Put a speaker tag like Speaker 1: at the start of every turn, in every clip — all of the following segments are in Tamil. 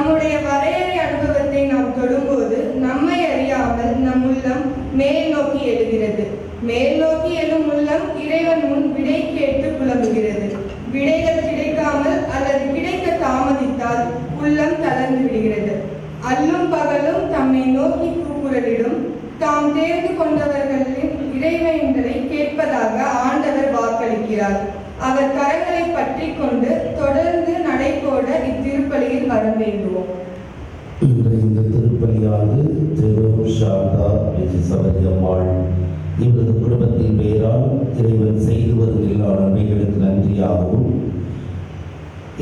Speaker 1: நம்முடைய வரையறை அனுபவத்தை நாம் தொடும்போது நம்மை அறியாமல் நம் உள்ளம் மேல் நோக்கி எழுகிறது. மேல் நோக்கி எழும் உள்ளம் இறைவன் முன் விடை கேட்டு புலம்புகிறது. விடைகள் கிடைக்காமல் அல்லது கிடைக்க தாமதித்தால் உள்ளம் தளர்ந்து விடுகிறது. அல்லும் பகலும் தம்மை நோக்கி கூக்குரலிடும் தாம் தேர்ந்து கொண்டவர்களின் இறைவன்களை கேட்பதாக ஆண்டவர் வாக்களிக்கிறார். அவர் கரங்களை பற்றி கொண்டு தொடர்ந்து நடைபோட இத்திருப்பலியில் வரம் வேண்டுவோம்.
Speaker 2: இந்த திருப்பலியானது சபரியம்மாள் இவரது குடும்பத்தின் பெயரால் இறைவன் செய்து வரும் எல்லா நன்மைகளுக்கு நன்றியாகவும்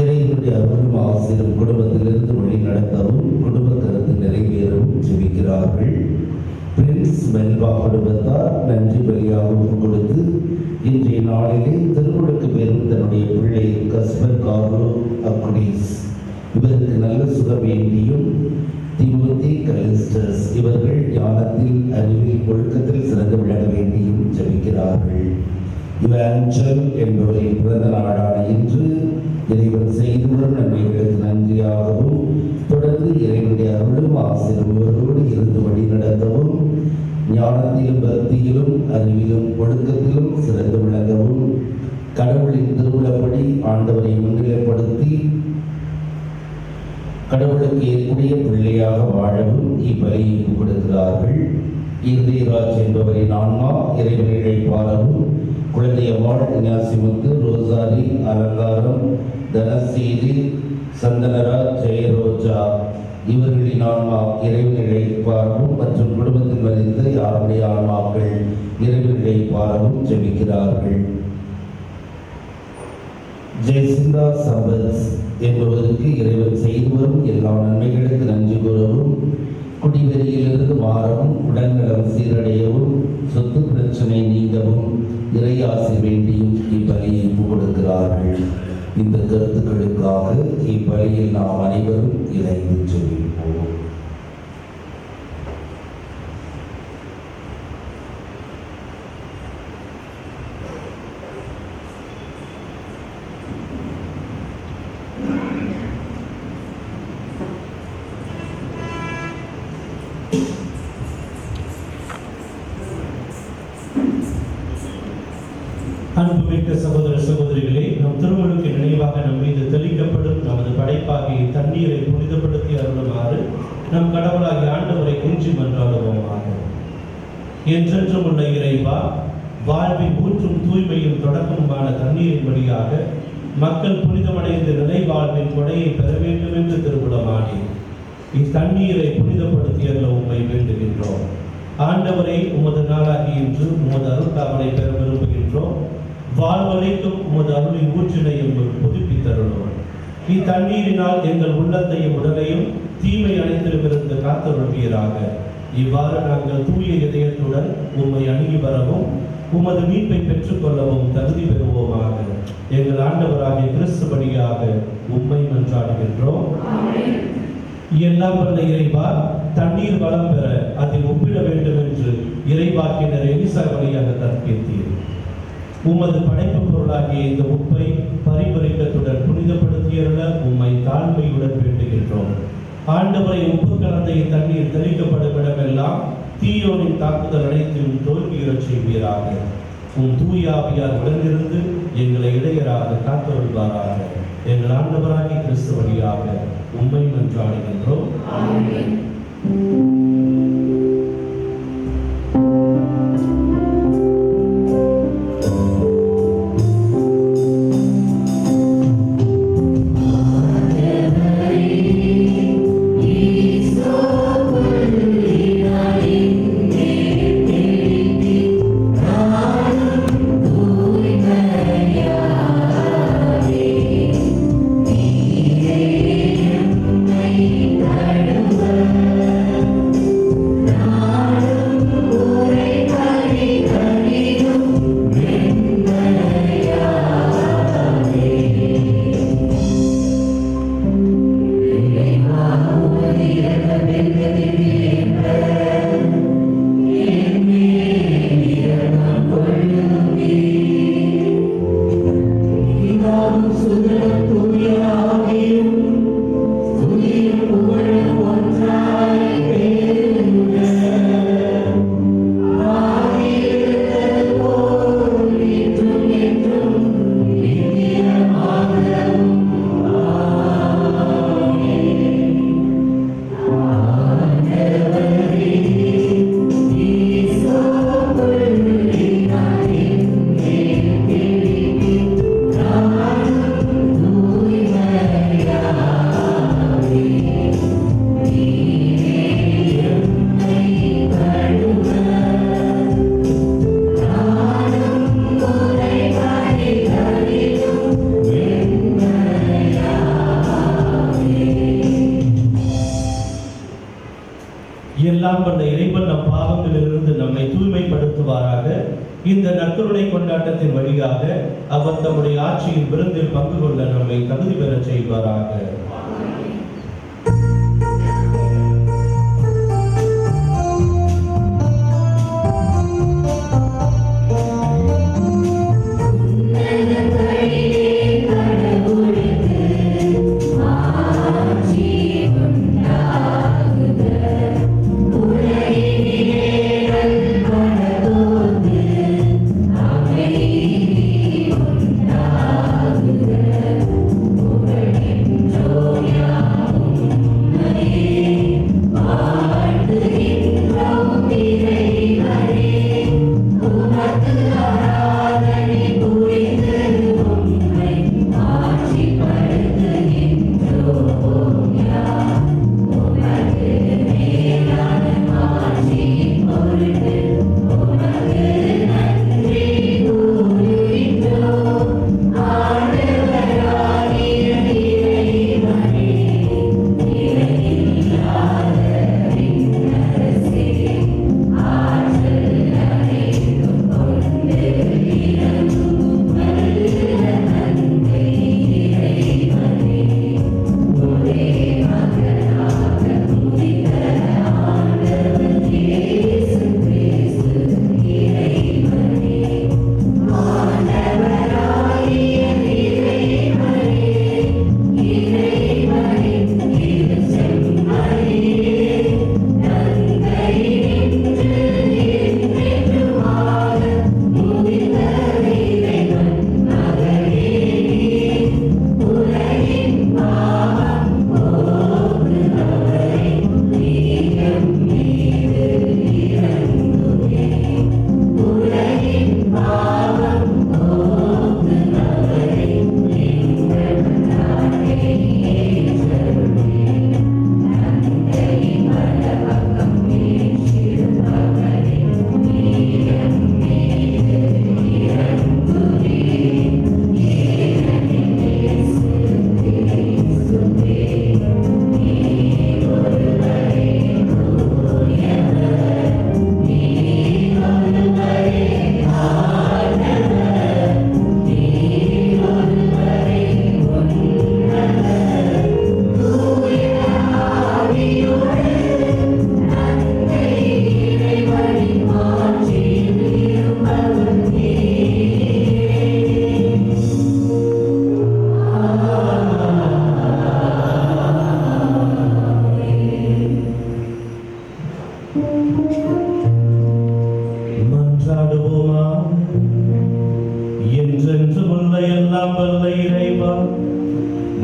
Speaker 2: இறைவனுடைய அருளும் ஆசிரியர் குடும்பத்திலிருந்து வழி நடத்தவும் குடும்ப கருத்து நிறைவேறவும் ஜெபிக்கிறார்கள். பிரின்ஸ் மெல்வா குடும்பத்தார் நன்றி பலியாகவும் கொடுத்து இன்றைய நாளிலே திருமுழுக்கு பெறும் தன்னுடைய பிள்ளை கஸ்பர் கார்லோ அக்குடிஸ் இவருக்கு நல்ல சுகம் வேண்டியும் திமுத்தி கலிஸ்டர்ஸ் இவர்கள் ஞானத்தில் அறிவில் ஒழுக்கத்தில் சிறந்து விளங்க வேண்டியும் ஜெபிக்கிறார்கள். இவாஞ்சல் என்பவரின் பிறந்த நாளான இன்று இறைவன் செய்து வரும் நன்மைகளுக்கு நன்றியாகவும் தொடர்ந்து இறைவனுடைய அருளும் ஆசீர்வாதத்தோடு இருந்து வழி நடத்தவும் ஞானத்திலும் பக்தியிலும் அறிவிலும் ஒழுக்கத்திலும் சிறந்து விளங்கவும் கடவுளின் திருவிழப்படி ஆண்டவரை முன்னிலைப்படுத்தி கடவுளுக்கு ஏற்புடைய பிள்ளையாக வாழவும் இப்பலியை கொடுக்கிறார்கள். இருதயராஜ் என்பவரின் ஆன்மா இறைவனை இழைப்பாரவும் குழந்தையம்மாள் ஞாசிமுத்து ரோசாரி அலங்காரம் தனசீதி சந்தனராஜ் ஜெயரோஜா இவர்களின் ஆன்மா இறைவனை இழைப்பாரவும் மற்றும் குடும்பத்தில் மறைந்த யாருடைய ஆன்மாக்கள் இறைவனை இழைப்பாரவும் ஜெபிக்கிறார்கள். ஜெயசிந்தா சம்பத் என்பவருக்கு இறைவன் செய்து வரும் எல்லா நன்மைகளுக்கு நன்றி கூறவும் குடிவெறியிலிருந்து மாறவும் உடல்நலம் சீரடையவும் சொத்து பிரச்சனை நீங்கவும் இறையாசி வேண்டியும் இப்பலியை கொடுக்கிறார்கள். இந்த கருத்துக்களுக்காக இப்பலியில் நாம் அனைவரும் இணைந்து ஜெபிப்போம்.
Speaker 3: அன்புமிக்க சகோதர சகோதரிகளே, நம் திருமுழுக்கு நினைவாக நம் மீது தெளிக்கப்படும் நமது படைப்பாகிய தண்ணீரை புனிதப்படுத்தி அருளுமாறு நம் கடவுளாகிய ஆண்டவரை கெஞ்சி மன்றாடுவோமாக. என்றென்றும் உள்ள இறைவா, வாழ்வின் ஊற்றும் தூய்மையும் தொடக்கமுமான தண்ணீரின் வழியாக மக்கள் புனிதமடைந்து நிலை வாழ்வின் கொடையை பெற வேண்டும் என்று திருவுளமானி இத்தண்ணீரை புனிதப்படுத்தி அருள உம்மை வேண்டுகின்றோம். ஆண்டவரை உமது நாளாகி இன்று உமது அருள்காவலை பெற விரும்புகின்றோம். வாழ்வழைக்கும் உமது அருளின் ஊற்றினை எங்கள் புதுப்பித்தருளோம். இத்தண்ணீரினால் எங்கள் உள்ளத்தையும் உடலையும் தீமை அனைத்திலுமிருந்து காத்தருள்வீராக. இவ்வாறு நாங்கள் தூய இதயத்துடன் உம்மை அணுகி வரவும் உமது மீட்பை பெற்றுக்கொள்ளவும் தகுதி பெறுவோமாக. எங்கள் ஆண்டவராகிய கிறிஸ்து வழியாக உம்மை மன்றாடுகின்றோம். எல்லாம் வல்ல இறைவா, தண்ணீர் வளம் பெற அதில் ஒப்பிட வேண்டும் என்று இறைவாக்கினர் எலிசா வழியாக கற்பித்தீர். உமது படைப்பு பொருளாகிய இந்த உப்பை பரிபரிக்கத்துடன் புனிதப்படுத்தியருள உம்மை தாழ்மையுடன் வேண்டுகின்றோம். ஆண்டவரை உப்பு கலந்த தண்ணீர் தெளிக்கப்படும் இடமெல்லாம் தீயோனின் தாக்குதல் அனைத்தையும் தோல்வியுறச் செய்வீராக. உம் தூயாவியார் உடனிருந்து எங்களை இடையராக காத்தருள்வாராக. எங்கள் ஆண்டவராகிய கிறிஸ்து வழியாக உம்மை மன்றாடுகின்றோம். எல்லாம் வல்ல இறைவன் நம் பாவங்களிலிருந்து நம்மை தூய்மைப்படுத்துவாராக. இந்த நற்கருணை கொண்டாட்டத்தின் வழியாக அவர் தம்முடைய ஆட்சியின் விருந்தில் பங்கு கொள்ள நம்மை தகுதி பெறச் செய்வாராக. மன்றாடுவோமா. என்றென்றும் உள்ள எல்லாம் வல்ல இறைவா,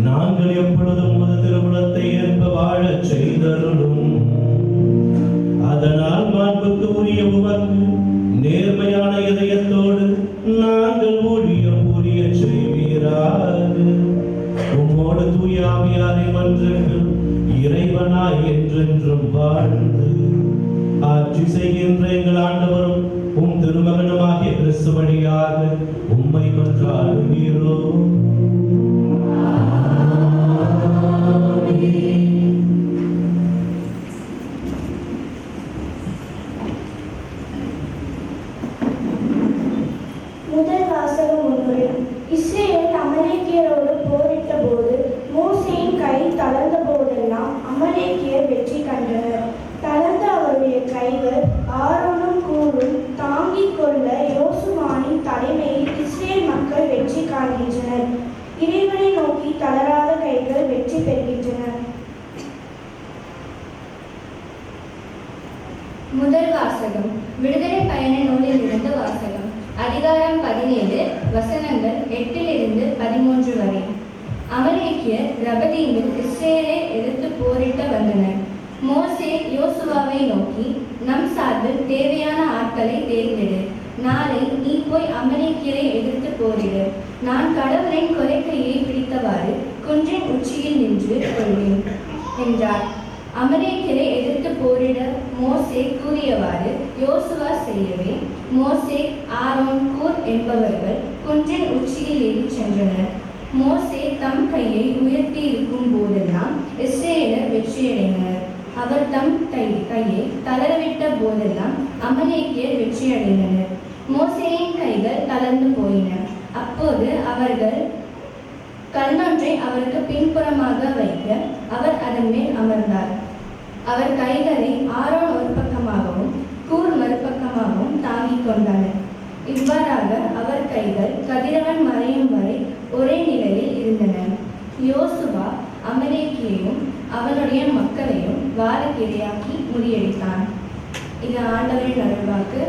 Speaker 3: நாங்கள் எப்பொழுதும் உமது திருவுளத்தை ஏற்ப வாழச் செய்தருளும். அதனால் மாண்புக்கு உரிய உமக்கு நேர்மையான இதயத்தோடு நாங்கள் ஊழியம் புரிய செய்வீராக. உம்மோடு தூய ஆவியாரை மன்றங்கள் இறைவனாய் என்றென்றும் வாழ்ந்து ஆட்சி செய்கின்ற எங்கள் ஆண்டவரும் உம் திருமகனுமாகிய கிறிஸ்து வழியாக உம்மை மன்றாடுகிறோம்.
Speaker 4: முதல் வாசகம் ஒன்று. இஸ்ரேல் அமலேக்கியரோடு போரிட்ட போது மோசேயின் கை தளர்ந்த போதெல்லாம் அமலேக்கியர் வெற்றி கண்டனர். தளர்ந்த அவருடைய கைகள் ஆரோனும் கூரும் தாங்கிக் கொள்ள யோசுவாவின் தலைமையில் இஸ்ரேல் மக்கள் வெற்றி காண்கின்றனர். இறைவனை நோக்கி தளராத கைகள் வெற்றி பெறுகின்றன.
Speaker 5: முதல் வாசகம் விடுதலை பயண நூலில் இருந்து வாசகம். அதிகாரம் 17 வசனங்கள் 8-13 வரை. அமலேக்கியர் ரபதீமில் இஸ்ரேலை எதிர்த்து போரிட்ட வந்தனர். மோசே யோசுவாவை நோக்கி, நம் சார்பில் தேவையான ஆட்களை தேர்ந்தெடு. நாளை நீ போய் அமலேக்கியரை எதிர்த்து போரிடு. நான் கடவுளின் கொலைக்கையை பிடித்தவாறு குன்றின் உச்சியில் நின்று கொள்வேன் என்றார். அமலேக்கியரை எதிர்த்து போரிட மோசே கூறியவாறு யோசுவா செய்யவே மோசே, ஆரோன், கூர் என்பவர்கள் குன்றின் உச்சியில் ஏறி சென்றனர். மோசே தம் கையை உயர்த்தி இருக்கும் போதெல்லாம் இஸ்ரேலர் வெற்றியடைந்தனர். அவர் தம் கையை தளரவிட்ட போதெல்லாம் அமலேக்கியர் வெற்றியடைந்தனர். மோசேயின் கைகள் தளர்ந்து போயின. அப்போது அவர்கள் கல்லொன்றை அவருக்கு பின்புறமாக வைக்க அவர் அதன் மேல் அமர்ந்தார். அவர் கைகளை ஆரோன் ஒரு பக்கமாகவும் கூர் மறுபக்கமாகவும் தாங்கிக் கொண்டனர். இவ்வாறாக அவர் கைகள் கதிரவன் மறையும் வரை ஒரே நிலையில் இருந்தன. யோசுவா அமலேக்கியையும் அவனுடைய மக்களையும் வாளுக்கு இரையாக்கி முறியடித்தான். இது ஆண்டவரின் அருள்வாக்கு.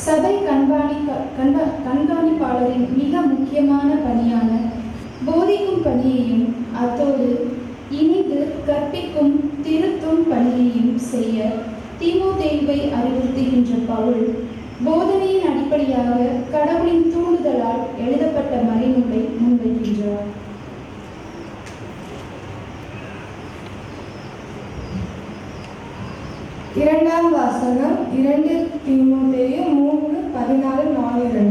Speaker 6: சபை கண்காணிப்பாளரின் மிக முக்கியமான பணியான போதிக்கும் பணியையும் அத்தோடு இனிது கற்பிக்கும் திருத்தும் பணியையும் செய்ய தீமோத்தேயுவை அறிவுறுத்துகின்ற பவுல் போதனையின் அடிப்படையாக கடவுளின் தூண்டுதலால் எழுதப்பட்ட மறைநூலை முன்வைக்கின்றார்.
Speaker 1: இரண்டாம் வாசகம் 2 தீமோத்தேயு 3:14-4.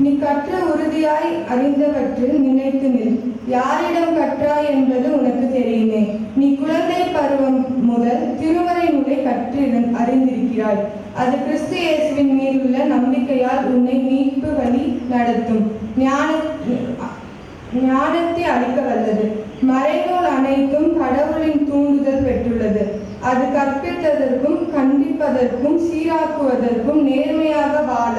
Speaker 1: நீ கற்ற உறுதியாய் அறிந்தவற்றில் நிலைத்து நில். யாரிடம் கற்றாய் என்பது உனக்கு தெரியுமே. நீ குழந்தை பருவம் முதல் திருமறை நூலை கற்று அறிந்திருக்கிறாய். அது கிறிஸ்து இயேசுவின் மீதுள்ள நம்பிக்கையால் உன்னை மீட்பு வழி நடத்தும் ஞானத்தை அளிக்க வல்லது. மறைநூல் அனைத்தும் கடவுளின் தூண்டுதல் பெற்றுள்ளது. அது கற்பிப்பதற்கும் கண்டிப்பதற்கும் சீராக்குவதற்கும் நேர்மையாக வாழ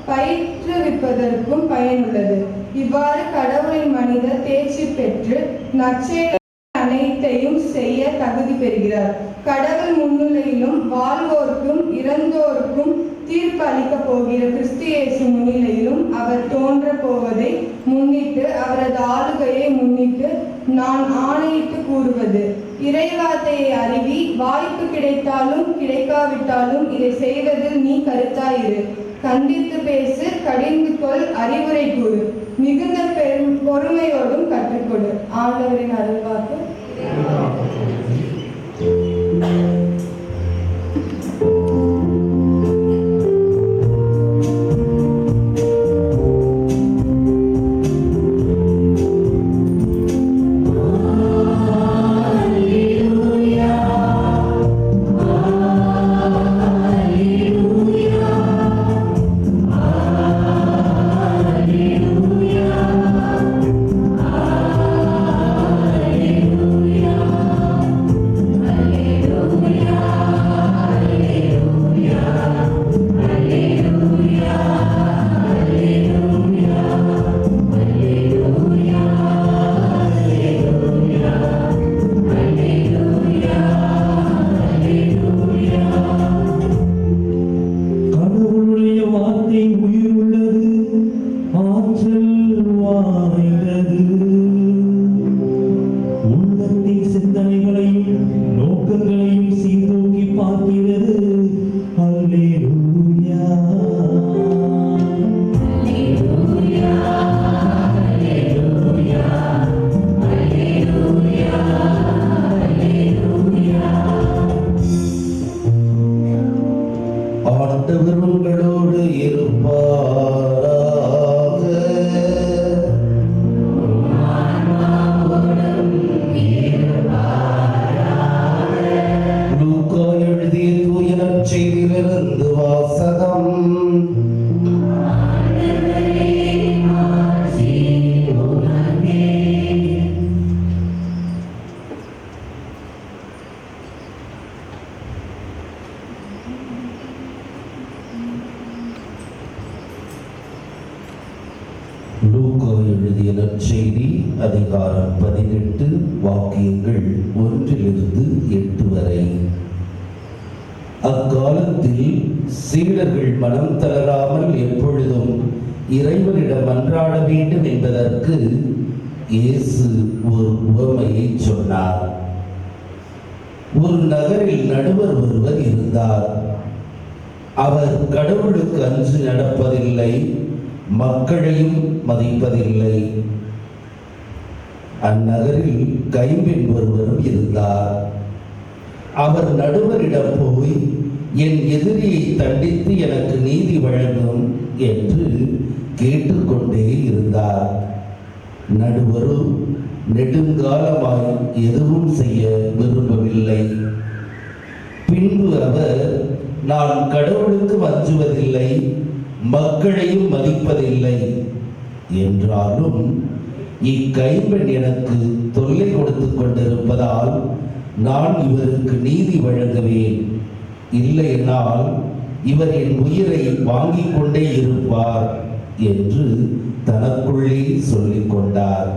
Speaker 1: பயிற்றுவிப்பதற்கும் பயனுள்ளது. இவ்வாறு கடவுளின் மனிதர் தேர்ச்சி பெற்று நற்செயல் அனைத்தையும் செய்ய தகுதி பெறுகிறார். கடவுள் முன்னிலையிலும் வாழ்வோர்க்கும் இறந்தோருக்கும் தீர்ப்பு அளிக்கப் போகிற கிறிஸ்து இயேசு முன்னிலையிலும் அவர் தோன்ற போவதை முன்னிட்டு அவரது ஆளுகையை முன்னிட்டு நான் ஆணையிட்டு கூறுவது, இறைவார்த்தையை அறிவி. வாய்ப்பு கிடைத்தாலும் கிடைக்காவிட்டாலும் இதை செய்வதில் நீ கருத்தாயிரு. கண்டித்து பேசு, கடிந்து கொள், அறிவுரை கூறு. மிகுந்த பொறுமையோடும் கற்றுக்கொடு. ஆண்டவரின் அருள்வாக்கு.
Speaker 2: லூக்கா எழுதிய நற்செய்தி அதிகாரம் 18 வாக்கியங்கள் 1-8 வரை. அக்காலத்தில் சீடர்கள் மனம் தளராமல் எப்பொழுதும் இறைவனிடம் மன்றாட வேண்டும் என்பதற்கு இயேசு ஒரு உவமையை சொன்னார். ஒரு நகரில் நடுவர் ஒருவர் இருந்தார். அவர் கடவுளுக்கு அஞ்சு நடப்பதில்லை, மக்களையும் மதிப்பதில்லை. அந்நகரில் கைம்பெண் ஒருவரும் இருந்தார். அவர் நடுவரிடம் போய், என் எதிரியை தண்டித்து எனக்கு நீதி வழங்கும் என்று கேட்டுக்கொண்டே இருந்தார். நடுவரோ நெடுங்காலமாய் எதுவும் செய்ய விரும்பவில்லை. பின்பு அவர், நான் கடவுளுக்கு அஞ்சுவதில்லை, மக்களையும் மதிப்பதில்லை என்றாலும் இக்கைம்பெண் எனக்கு தொல்லை கொடுத்து கொண்டிருப்பதால் நான் இவருக்கு நீதி வழங்குவேன். இல்லையென்றால் இவர் என் உயிரை வாங்கிக் கொண்டே இருப்பார் என்று தனக்குள்ளே சொல்லிக் கொண்டார்.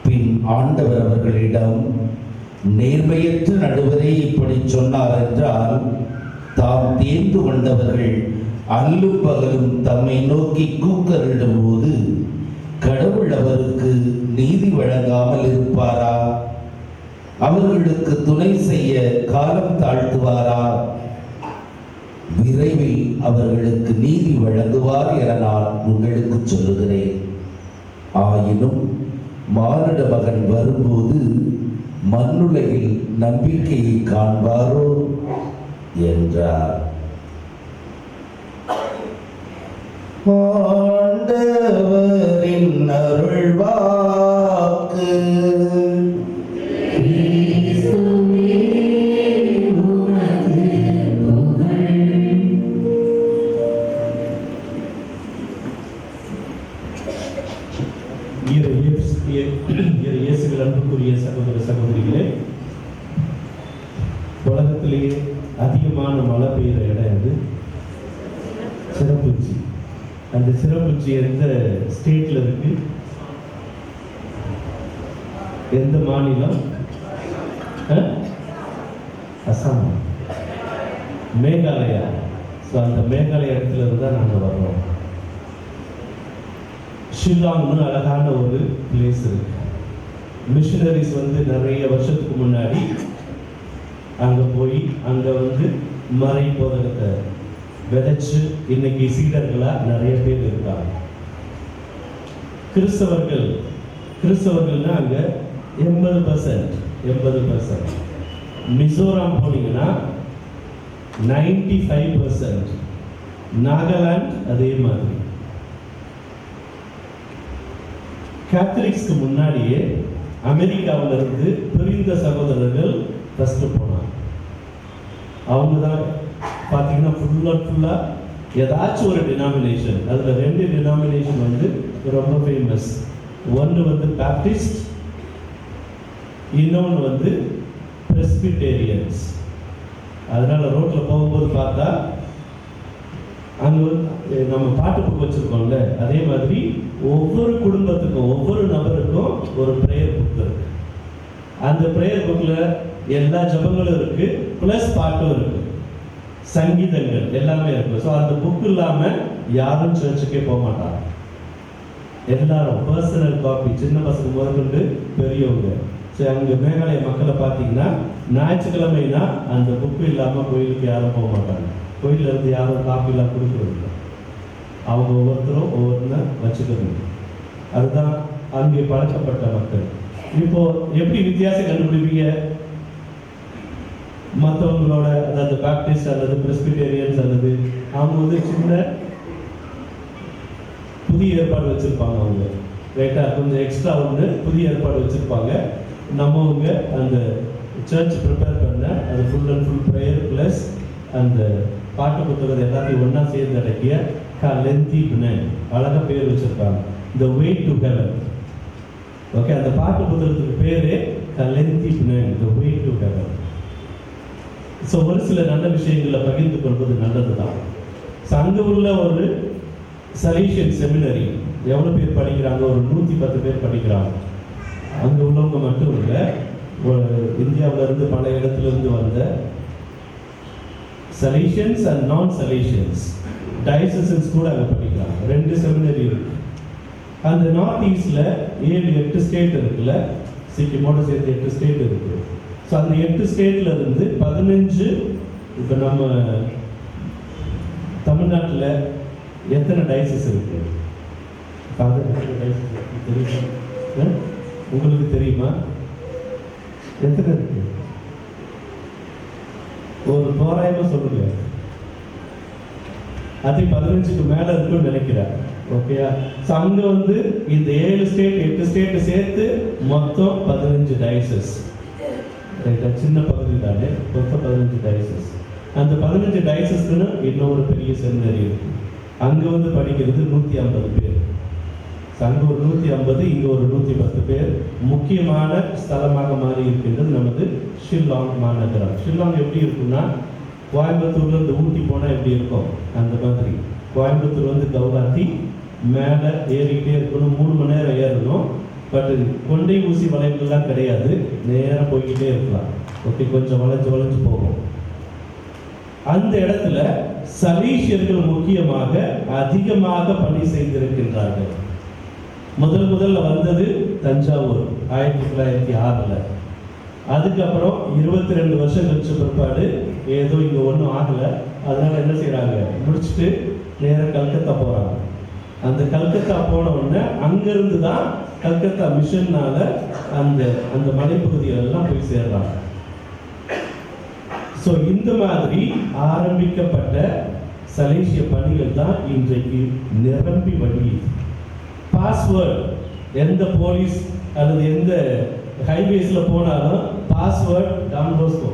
Speaker 2: பின் ஆண்டவர் அவர்களிடம், நேர்மையற்ற நடுவரே இப்படி சொன்னார் என்றால், தாம் தேர்ந்து கொண்டவர்கள் அல்லும் பகலும் தம்மை நோக்கி கூக்கலிடும் போது கடவுள் அவருக்கு நீதி வழங்காமல் இருப்பாரா? அவர்களுக்கு துணை செய்ய காலம் தாழ்த்துவாரா? விரைவில் அவர்களுக்கு நீதி வழங்குவார் என நான் உங்களுக்கு சொல்லுகிறேன். ஆயினும் மானிட மகன் வரும்போது மண்ணுலகில் நம்பிக்கையை காண்பாரோ என்றார். ஆண்டவரின் அருள்வாக்கு.
Speaker 3: இயேசுவில் அன்புக்குரிய சகோதர சகோதரிகளே, உலகத்திலேயே அதிகமான மழை பெய்கிற இடம் அது சிறப்புச்சி. அந்த சிறப்புச்சி எந்த ஸ்டேட்ல இருக்கு? எந்த மாநிலம்? அசாம், மேகாலயா. ஸோ அந்த மேகாலயா இடத்துல இருந்தா நாங்கள் வர்றோம். ஷில்லாங்னு அழகான ஒரு பிளேஸ் இருக்கு. மிஷினரிஸ் நிறைய வருஷத்துக்கு முன்னாடி அங்கே போய் அங்கே மறை போதகத்தை விதைச்சு இன்னைக்கு சீடர்களாக நிறைய பேர் இருக்காங்க. கிறிஸ்தவர்கள்னா அங்கே 80%. மிசோராம் போனீங்கன்னா 95%. நாகாலாந்து அதே மாதிரி. கேத்தலிக்ஸ்க்கு முன்னாடியே அமெரிக்காவில் இருந்து பிரிந்த சகோதரர்கள் ஃபர்ஸ்ட் போனாங்க. அவங்க தான் பார்த்தீங்கன்னா ஃபுல்லாக ஏதாச்சும் ஒரு டினாமினேஷன், அதில் 2 டினாமினேஷன் ரொம்ப ஃபேமஸ். ஒன்று பேப்டிஸ்ட், இன்னொன்று பிரெஸ்பிடேரியன்ஸ். அதனால ரோட்டில் போகும்போது பார்த்தா அங்கே நம்ம பாட்டு புக் வச்சுருக்கோம்ல, அதே மாதிரி ஒவ்வொரு குடும்பத்துக்கும் ஒவ்வொரு நபருக்கும் ஒரு ப்ரேயர் புக் இருக்கு. அந்த ப்ரேயர் புக்கில் எல்லா ஜபங்களும் இருக்கு, ப்ளஸ் பாட்டும் இருக்கு, சங்கீதங்கள் எல்லாமே இருக்கு. ஸோ அந்த புக் இல்லாமல் யாரும் சர்ச்சுக்கே போக மாட்டாங்க. எல்லாரும் பர்சனல் காப்பி, சின்ன பசங்க முதற்கொண்டு பெரியவங்க. ஸோ அங்கே மேகாலய மக்களை பார்த்தீங்கன்னா ஞாயிற்றுக்கிழமைனா அந்த புக்கு இல்லாமல் கோயிலுக்கு யாரும் போக மாட்டாங்க. கோயிலில் இருந்து யாரும் காப்பிலாம் கொடுக்குறது, அவங்க ஒவ்வொருத்தரும் ஒவ்வொருத்தரை வச்சுக்கிறது. அதுதான் அங்கே பழக்கப்பட்ட மக்கள். இப்போ எப்படி வித்தியாசம் கண்டுபிடிப்பீங்க? மற்றவங்களோட, அதாவது பேப்டிஸ்ட் அல்லது பிரெஸ்பிடேரியன்ஸ் அல்லது அவங்க சின்ன புதிய ஏற்பாடு வச்சிருப்பாங்க. அவங்க ரைட்டா கொஞ்சம் எக்ஸ்ட்ரா புதிய ஏற்பாடு வச்சிருப்பாங்க. நம்மவங்க அந்த சர்ச் ப்ரிப்பேர் பண்ண அது full and full prayer plus அந்த பாட்டு புத்தகத்தை எல்லாத்தையும் ஒன்றா சேர்ந்து அடக்கிய லென்த்தி அழகாக பேர் வச்சிருப்பாங்க, த வே டு ஹெவன். ஓகே, அந்த பாட்டு புத்தகத்துக்கு பேரு lengthy the way to heaven. So ஒரு சில நல்ல விஷயங்களை பகிர்ந்து கொள்வது நல்லது தான். ஸோ அங்கே உள்ள ஒரு சலீஷியன் செமினரி எவ்வளோ பேர் படிக்கிறாங்க? ஒரு 110 பேர் படிக்கிறாங்க. அங்கே உள்ளவங்க மட்டும் இல்லை, இந்தியாவிலேருந்து பல இடத்துலேருந்து வந்த சலீஷியன்ஸ் அண்ட் நான் சலீஷியன்ஸ் டயசன்ஸ் கூட அங்கே படிக்கிறாங்க. 2 செமினரி இருக்கு. அந்த நார்த் ஈஸ்டில் 7-8 ஸ்டேட் இருக்குல்ல, சிக்கிமோட சேர்த்து 8 ஸ்டேட் இருக்கு. ஸோ அந்த 8 ஸ்டேட்ல இருந்து 15, இப்போ நம்ம தமிழ்நாட்டில் எத்தனை டயசஸ் இருக்கு? தெரியுமா? உங்களுக்கு தெரியுமா எத்தனை இருக்கு? ஒரு தோராயமா சொல்லுங்க. அது 15க்கு மேல இருக்குன்னு நினைக்கிறேன். ஓகேயா? ஸோ அங்கே வந்து இந்த 7 ஸ்டேட் 8 ஸ்டேட்டு சேர்த்து மொத்தம் 15 டயசஸ். ரைட்டா? சின்ன பகுதி தானே, மொத்தம் 15 டயசஸ். அந்த 15 டயசஸ்க்குன்னு இன்னொரு பெரிய செமினரி இருக்கு. அங்கே வந்து படிக்கிறது 150 பேர். அங்கே ஒரு 150, இங்கே ஒரு 110 பேர். முக்கியமான ஸ்தலமாக மாறி இருக்கின்றது நமது ஷில்லாங் மாநகரம். ஷில்லாங் எப்படி இருக்குன்னா, கோயம்புத்தூர்லேருந்து ஊட்டி போனால் எப்படி இருக்கும் அந்த மாதிரி. கோயம்புத்தூர் வந்து கவுராத்தி மேலே ஏறிக்கிட்டே இருக்கணும், 3 மணி நேரம் ஏறணும். பட் கொண்டை ஊசி வளைவுகள்லாம் கிடையாது, நேராக போய்கிட்டே இருக்கலாம். ஓகே, கொஞ்சம் வளைஞ்சு போகும். அந்த இடத்துல சலீஷியர்கள் முக்கியமாக அதிகமாக பணி செய்திருக்கின்றார்கள். முதல்ல வந்தது தஞ்சாவூர் 1906. அதுக்கப்புறம் 22 வருஷம் கழிச்ச பிற்பாடு ஏதோ இங்கே ஒன்றும் ஆகலை, அதனால என்ன செய்கிறாங்க, முடிச்சுட்டு நேராக கல்கத்தா போகிறாங்க. அந்த கல்கத்தா போன உடனே அங்கேருந்து தான் கல்கத்தா மிஷன்னால அந்த மலைப்பகுதிகளெல்லாம் போய் சேர்றாங்க. ஸோ இந்த மாதிரி ஆரம்பிக்கப்பட்ட சலேசிய பணிகள் தான் இன்றைக்கு நிரம்பி வழியுது. பாஸ்வேர்டு, எந்த போலீஸ் அல்லது எந்த ஹைவேஸில் போனாலும் பாஸ்வேர்டு டான் போஸ்கோ,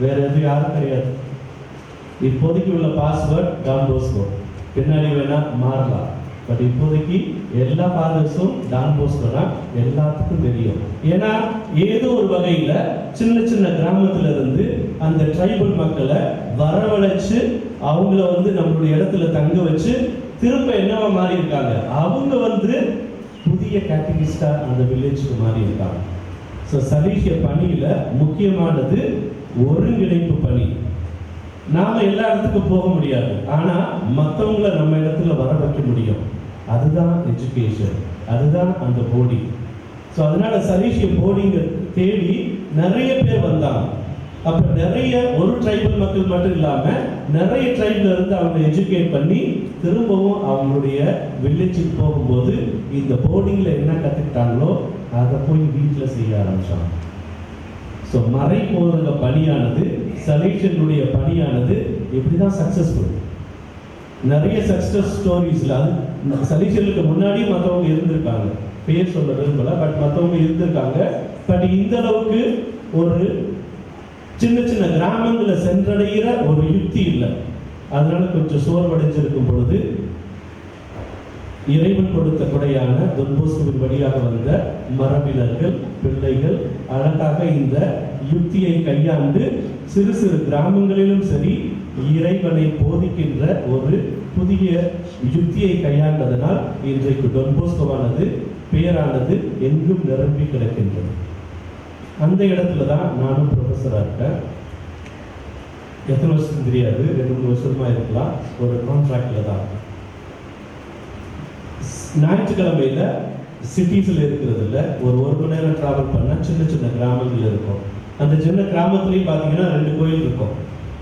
Speaker 3: வேற எதுவும் யாரும் கிடையாது. இப்போதைக்கு உள்ள பாஸ்வேர்டு டான் போஸ்கோ, பின்னாடி வேணா மாறலாம். பட் இப்போதைக்கு எல்லா ஃபாதர்ஸும் டான் போஸ்கோ தான் எல்லாத்துக்கும் தெரியும். ஏன்னா ஏதோ ஒரு வகையில் சின்ன கிராமத்துல இருந்து அந்த ட்ரைபல் மக்களை வரவழைச்சு அவங்கள வந்து நம்மளுடைய இடத்துல தங்க வச்சு திரும்ப என்னவா மாறி இருக்காங்க, அவங்க வந்து புதிய கேட்டகிஸ்டா அந்த வில்லேஜுக்கு மாறி இருக்காங்க. ஸோ சலீசிய பணியில முக்கியமானது ஒருங்கிணைப்பு பணி. நாம எல்லா இடத்துக்கும் போக முடியாது, ஆனா மற்றவங்களை நம்ம இடத்துல வர வைக்க முடியும். அதுதான் எஜுகேஷன், அதுதான் அந்த போர்டிங். ஸோ அதனால சலீசிய போர்டிங்கை தேடி நிறைய பேர் வந்தாங்க. அப்ப நிறைய ஒரு ட்ரைபல் மக்கள் மட்டும் இல்லாம நிறைய ட்ரைப்ல இருந்து அவங்க எஜுகேட் பண்ணி திரும்பவும் அவங்களுடைய வில்லேஜுக்கு போகும்போது இந்த போர்டிங்ல என்ன கத்துக்கிட்டாங்களோ அதை போய் வீட்டில் செய்ய ஆரம்பிச்சாங்க. ஸோ மறை போதக பணியானது, சலீஷனுடைய பணியானது இப்படிதான் சக்சஸ்ஃபுல். நிறைய சக்சஸ் ஸ்டோரிஸ்ல அது சலீஷனுக்கு முன்னாடி மற்றவங்க இருந்திருக்காங்க, பேர் சொல்ல விரும்பல, பட் மற்றவங்க இருந்திருக்காங்க. பட் இந்த அளவுக்கு ஒரு சின்ன கிராமங்களை சென்றடைகிற ஒரு யுக்தி இல்லை. அதனால கொஞ்சம் சோர்வடைஞ்சிருக்கும் பொழுது இறைவன் கொடுத்த கொடையான டான் போஸ்கோவின் வழியாக வந்த மரபினர்கள், பிள்ளைகள் அழகாக இந்த யுக்தியை கையாண்டு சிறு கிராமங்களிலும் சரி இறைவனை போதிக்கின்ற ஒரு புதிய யுக்தியை கையாண்டதனால் இன்றைக்கு டான் போஸ்கோவானது பெயரானது எங்கும் நிரம்பி கிடக்கின்றது. அந்த இடத்துல தான் நானும் ப்ரொஃபஸராக இருக்கேன். எத்தனை வருஷம் தெரியாது, 2-3 வருஷமா இருக்கலாம். ஒரு கான்ட்ராக்ட்ல தான். ஞாயிற்றுக்கிழமையில சிட்டிஸ்ல இருக்கிறது இல்லை, ஒரு மணி நேரம் டிராவல் பண்ண சின்ன கிராமங்கள் இருக்கும். அந்த சின்ன கிராமத்துலேயும் பார்த்தீங்கன்னா 2 கோயில் இருக்கும்.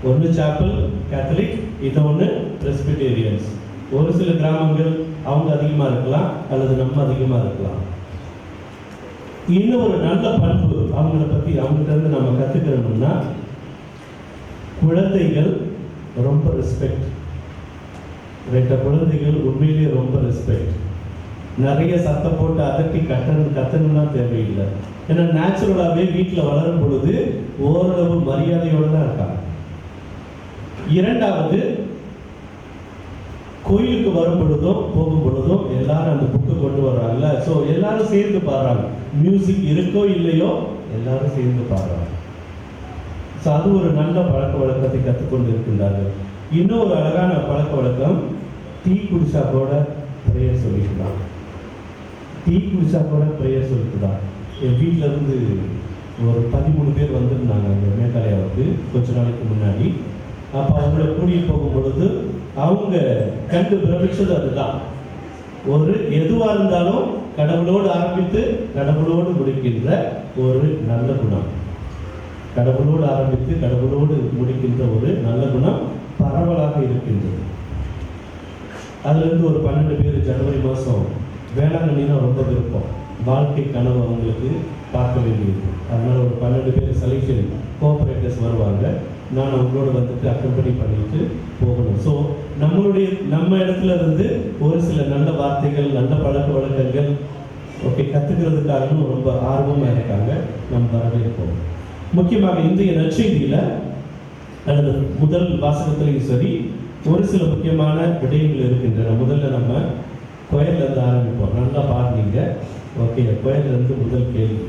Speaker 3: ஒன்று சாப்பல் கேத்தலிக், இன்னொன்று பிரெஸ்பிடேரியன்ஸ். ஒரு சில கிராமங்கள் அவங்க அதிகமாக இருக்கலாம் அல்லது நம்ம அதிகமாக இருக்கலாம். இன்னும் ஒரு நல்ல பண்பு அவங்கள பற்றி அவங்ககிட்ட இருந்து நம்ம கற்றுக்கணும்னா, குழந்தைகள் ரொம்ப ரெஸ்பெக்ட். குழந்தைகள் உண்மையிலேயே ரொம்ப ரெஸ்பெக்ட். நிறைய சத்தம் போட்டு அதட்டி கத்தணும்னா தேவையில்லை. ஏன்னா நேச்சுரலாகவே வீட்டில் வளரும் பொழுது ஓரளவு மரியாதையோடு தான் இருக்காங்க. இரண்டாவது, கோயிலுக்கு வரும் பொழுதும் போகும் பொழுதும் எல்லாரும் அந்த புக்கை கொண்டு வர்றாங்கல்ல, ஸோ எல்லாரும் சேர்ந்து பாடுறாங்க. மியூசிக் இருக்கோ இல்லையோ எல்லாரும் சேர்ந்து பாடுறாங்க. ஸோ அது ஒரு நல்ல பழக்க வழக்கத்தை கற்றுக்கொண்டு இருக்கின்றார்கள். இன்னொரு அழகான பழக்க வழக்கம், டீ குடிச்சா கூட ப்ரேயர் சொல்லிக்கலாம். டீ குடிச்சா கூட ப்ரேயர் சொல்லிக்கலாம். என் வீட்டில் இருந்து ஒரு 13 பேர் வந்திருந்தாங்க அங்கே மேகாலயாவுக்கு கொஞ்ச நாளைக்கு முன்னாடி. அப்போ அவங்கள கூட்டிகிட்டு போகும் பொழுது அவங்க கண்டு பிரமிச்சது அதுதான். ஒரு எதுவாக இருந்தாலும் கடவுளோடு ஆரம்பித்து கடவுளோடு முடிக்கின்ற ஒரு நல்ல குணம். கடவுளோடு ஆரம்பித்து கடவுளோடு முடிக்கின்ற ஒரு நல்ல குணம் பரவலாக இருக்கின்றது. அதுலேருந்து ஒரு 12 பேர் ஜனவரி மாதம் வேளாங்கண்ணினா ரொம்ப விருப்பம், வாழ்க்கை கனவு அவங்களுக்கு பார்க்க வேண்டியது. அதனால ஒரு 12 பேர் சலீஷன் கோஆபரேட்டர்ஸ் வருவாங்க. நான் அவங்களோட வந்துட்டு அக்கம்பெனி பண்ணிட்டு போகணும். ஸோ நம்ம இடத்துல இருந்து ஒரு சில நல்ல வார்த்தைகள், நல்ல பழக்க வழக்கங்கள் கற்றுக்கிறதுக்காகவும் ரொம்ப ஆர்வமாக இருக்காங்க. நம்ம வரவேற்போம். முக்கியமாக இன்றைய நற்செய்தியில் அல்லது முதல் வாசகத்திலையும் சரி ஒரு சில முக்கியமான விடயங்கள் இருக்கின்றன. முதல்ல நம்ம கோயிலிருந்து ஆரம்பிப்போம். நல்லா பாடுனீங்க. கோயிலிருந்து முதல் கேள்வி.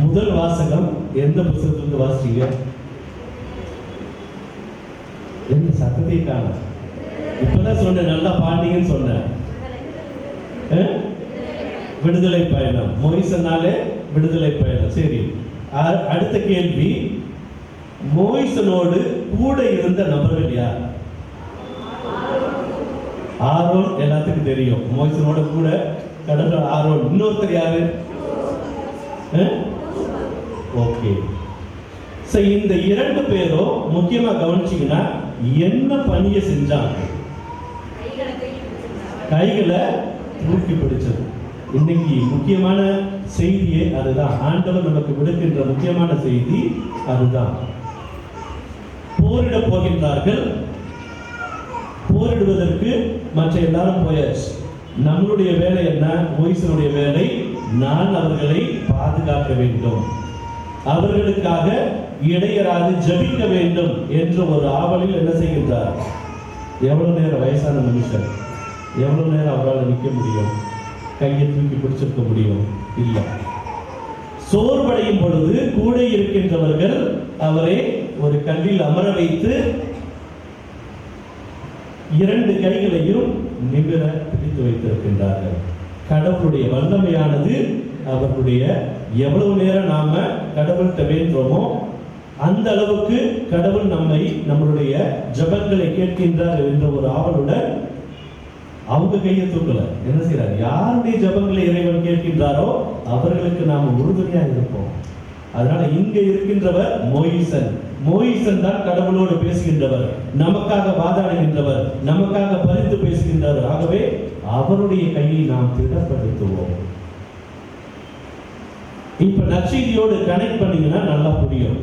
Speaker 3: முதல் வாசகம் எந்த புத்தகத்திலிருந்து வாசிச்சீங்க? என்ன சத்தத்தையே காண? இப்பதான் சொன்னேன், நல்லா பாடுனீங்கன்னு சொன்னேன். விடுதலை பயணம். மோயிசனாலே விடுதலை பயணம். சரி, அடுத்த கேள்வி, மோயிசனோடு கூட இருந்த நபர்கள் யார்? ஆரோன் எல்லாத்துக்கும் தெரியும். மோயிசனோட கூட கடவுள் ஆரோன். இன்னொருத்தர் யாரு? ஓகே. இந்த 2 பேரும் முக்கியமா கவனிச்சீங்கன்னா என்ன பணியை செஞ்சாங்க? கைகளை தூக்கி பிடிச்சது. இன்னைக்கு முக்கியமான செய்தியே அதுதான். ஆண்டவர் நமக்கு விடுக்கின்ற முக்கியமான செய்தி அதுதான். போரிட போகின்றார்கள். போரிடுவதற்கு மற்ற எல்லாரும் போயாச்சு. நம்மளுடைய வேலை என்ன? மோயிசனுடைய வேலை, நான் அவர்களை பாதுகாக்க வேண்டும், அவர்களுக்காக இடையராது ஜபிக்க வேண்டும் என்ற ஒரு ஆவலில் என்ன செய்கின்றார்? எவ்வளவு நேரம் வயசான மனுஷன் எவ்வளவு நேரம் அவரால் நிற்க முடியும்? கையை தூக்கி பிடிச்சிருக்க முடியும்? இல்லை. சோர்வடையும் பொழுது கூட இருக்கின்றவர்கள் அவரை ஒரு கல்லில் அமர வைத்து 2 கைகளையும் நிமிர பிடித்து வைத்திருக்கின்றார்கள். கடவுளுடைய வல்லமையானது அவர்களுடைய எவ்வளவு நேரம் நாம கடவுள்கிட்ட வேண்டுமோ அந்த அளவுக்கு கடவுள் நம்மளுடைய ஜபங்களை கேட்கின்றார் என்ற ஒரு ஆவலுடன் அவங்க கையை தூக்கல. என்ன செய்யறாரு? யாருடைய ஜபங்களை இறைவன் கேட்கின்றாரோ அவர்களுக்கு நாம உறுதுணையா இருப்போம். அதனால இங்க இருக்கின்றவர் மோயிசன் தான் கடவுளோடு பேசுகின்றவர், நமக்காக வாதாடுகின்றவர், நமக்காக பரிந்து பேசுகின்றவர். ஆகவே அவருடைய கையை நாம் திடப்படுத்துவோம். இப்ப நற்செய்தியோடு கனெக்ட் பண்ணீங்கன்னா நல்லா புரியும்.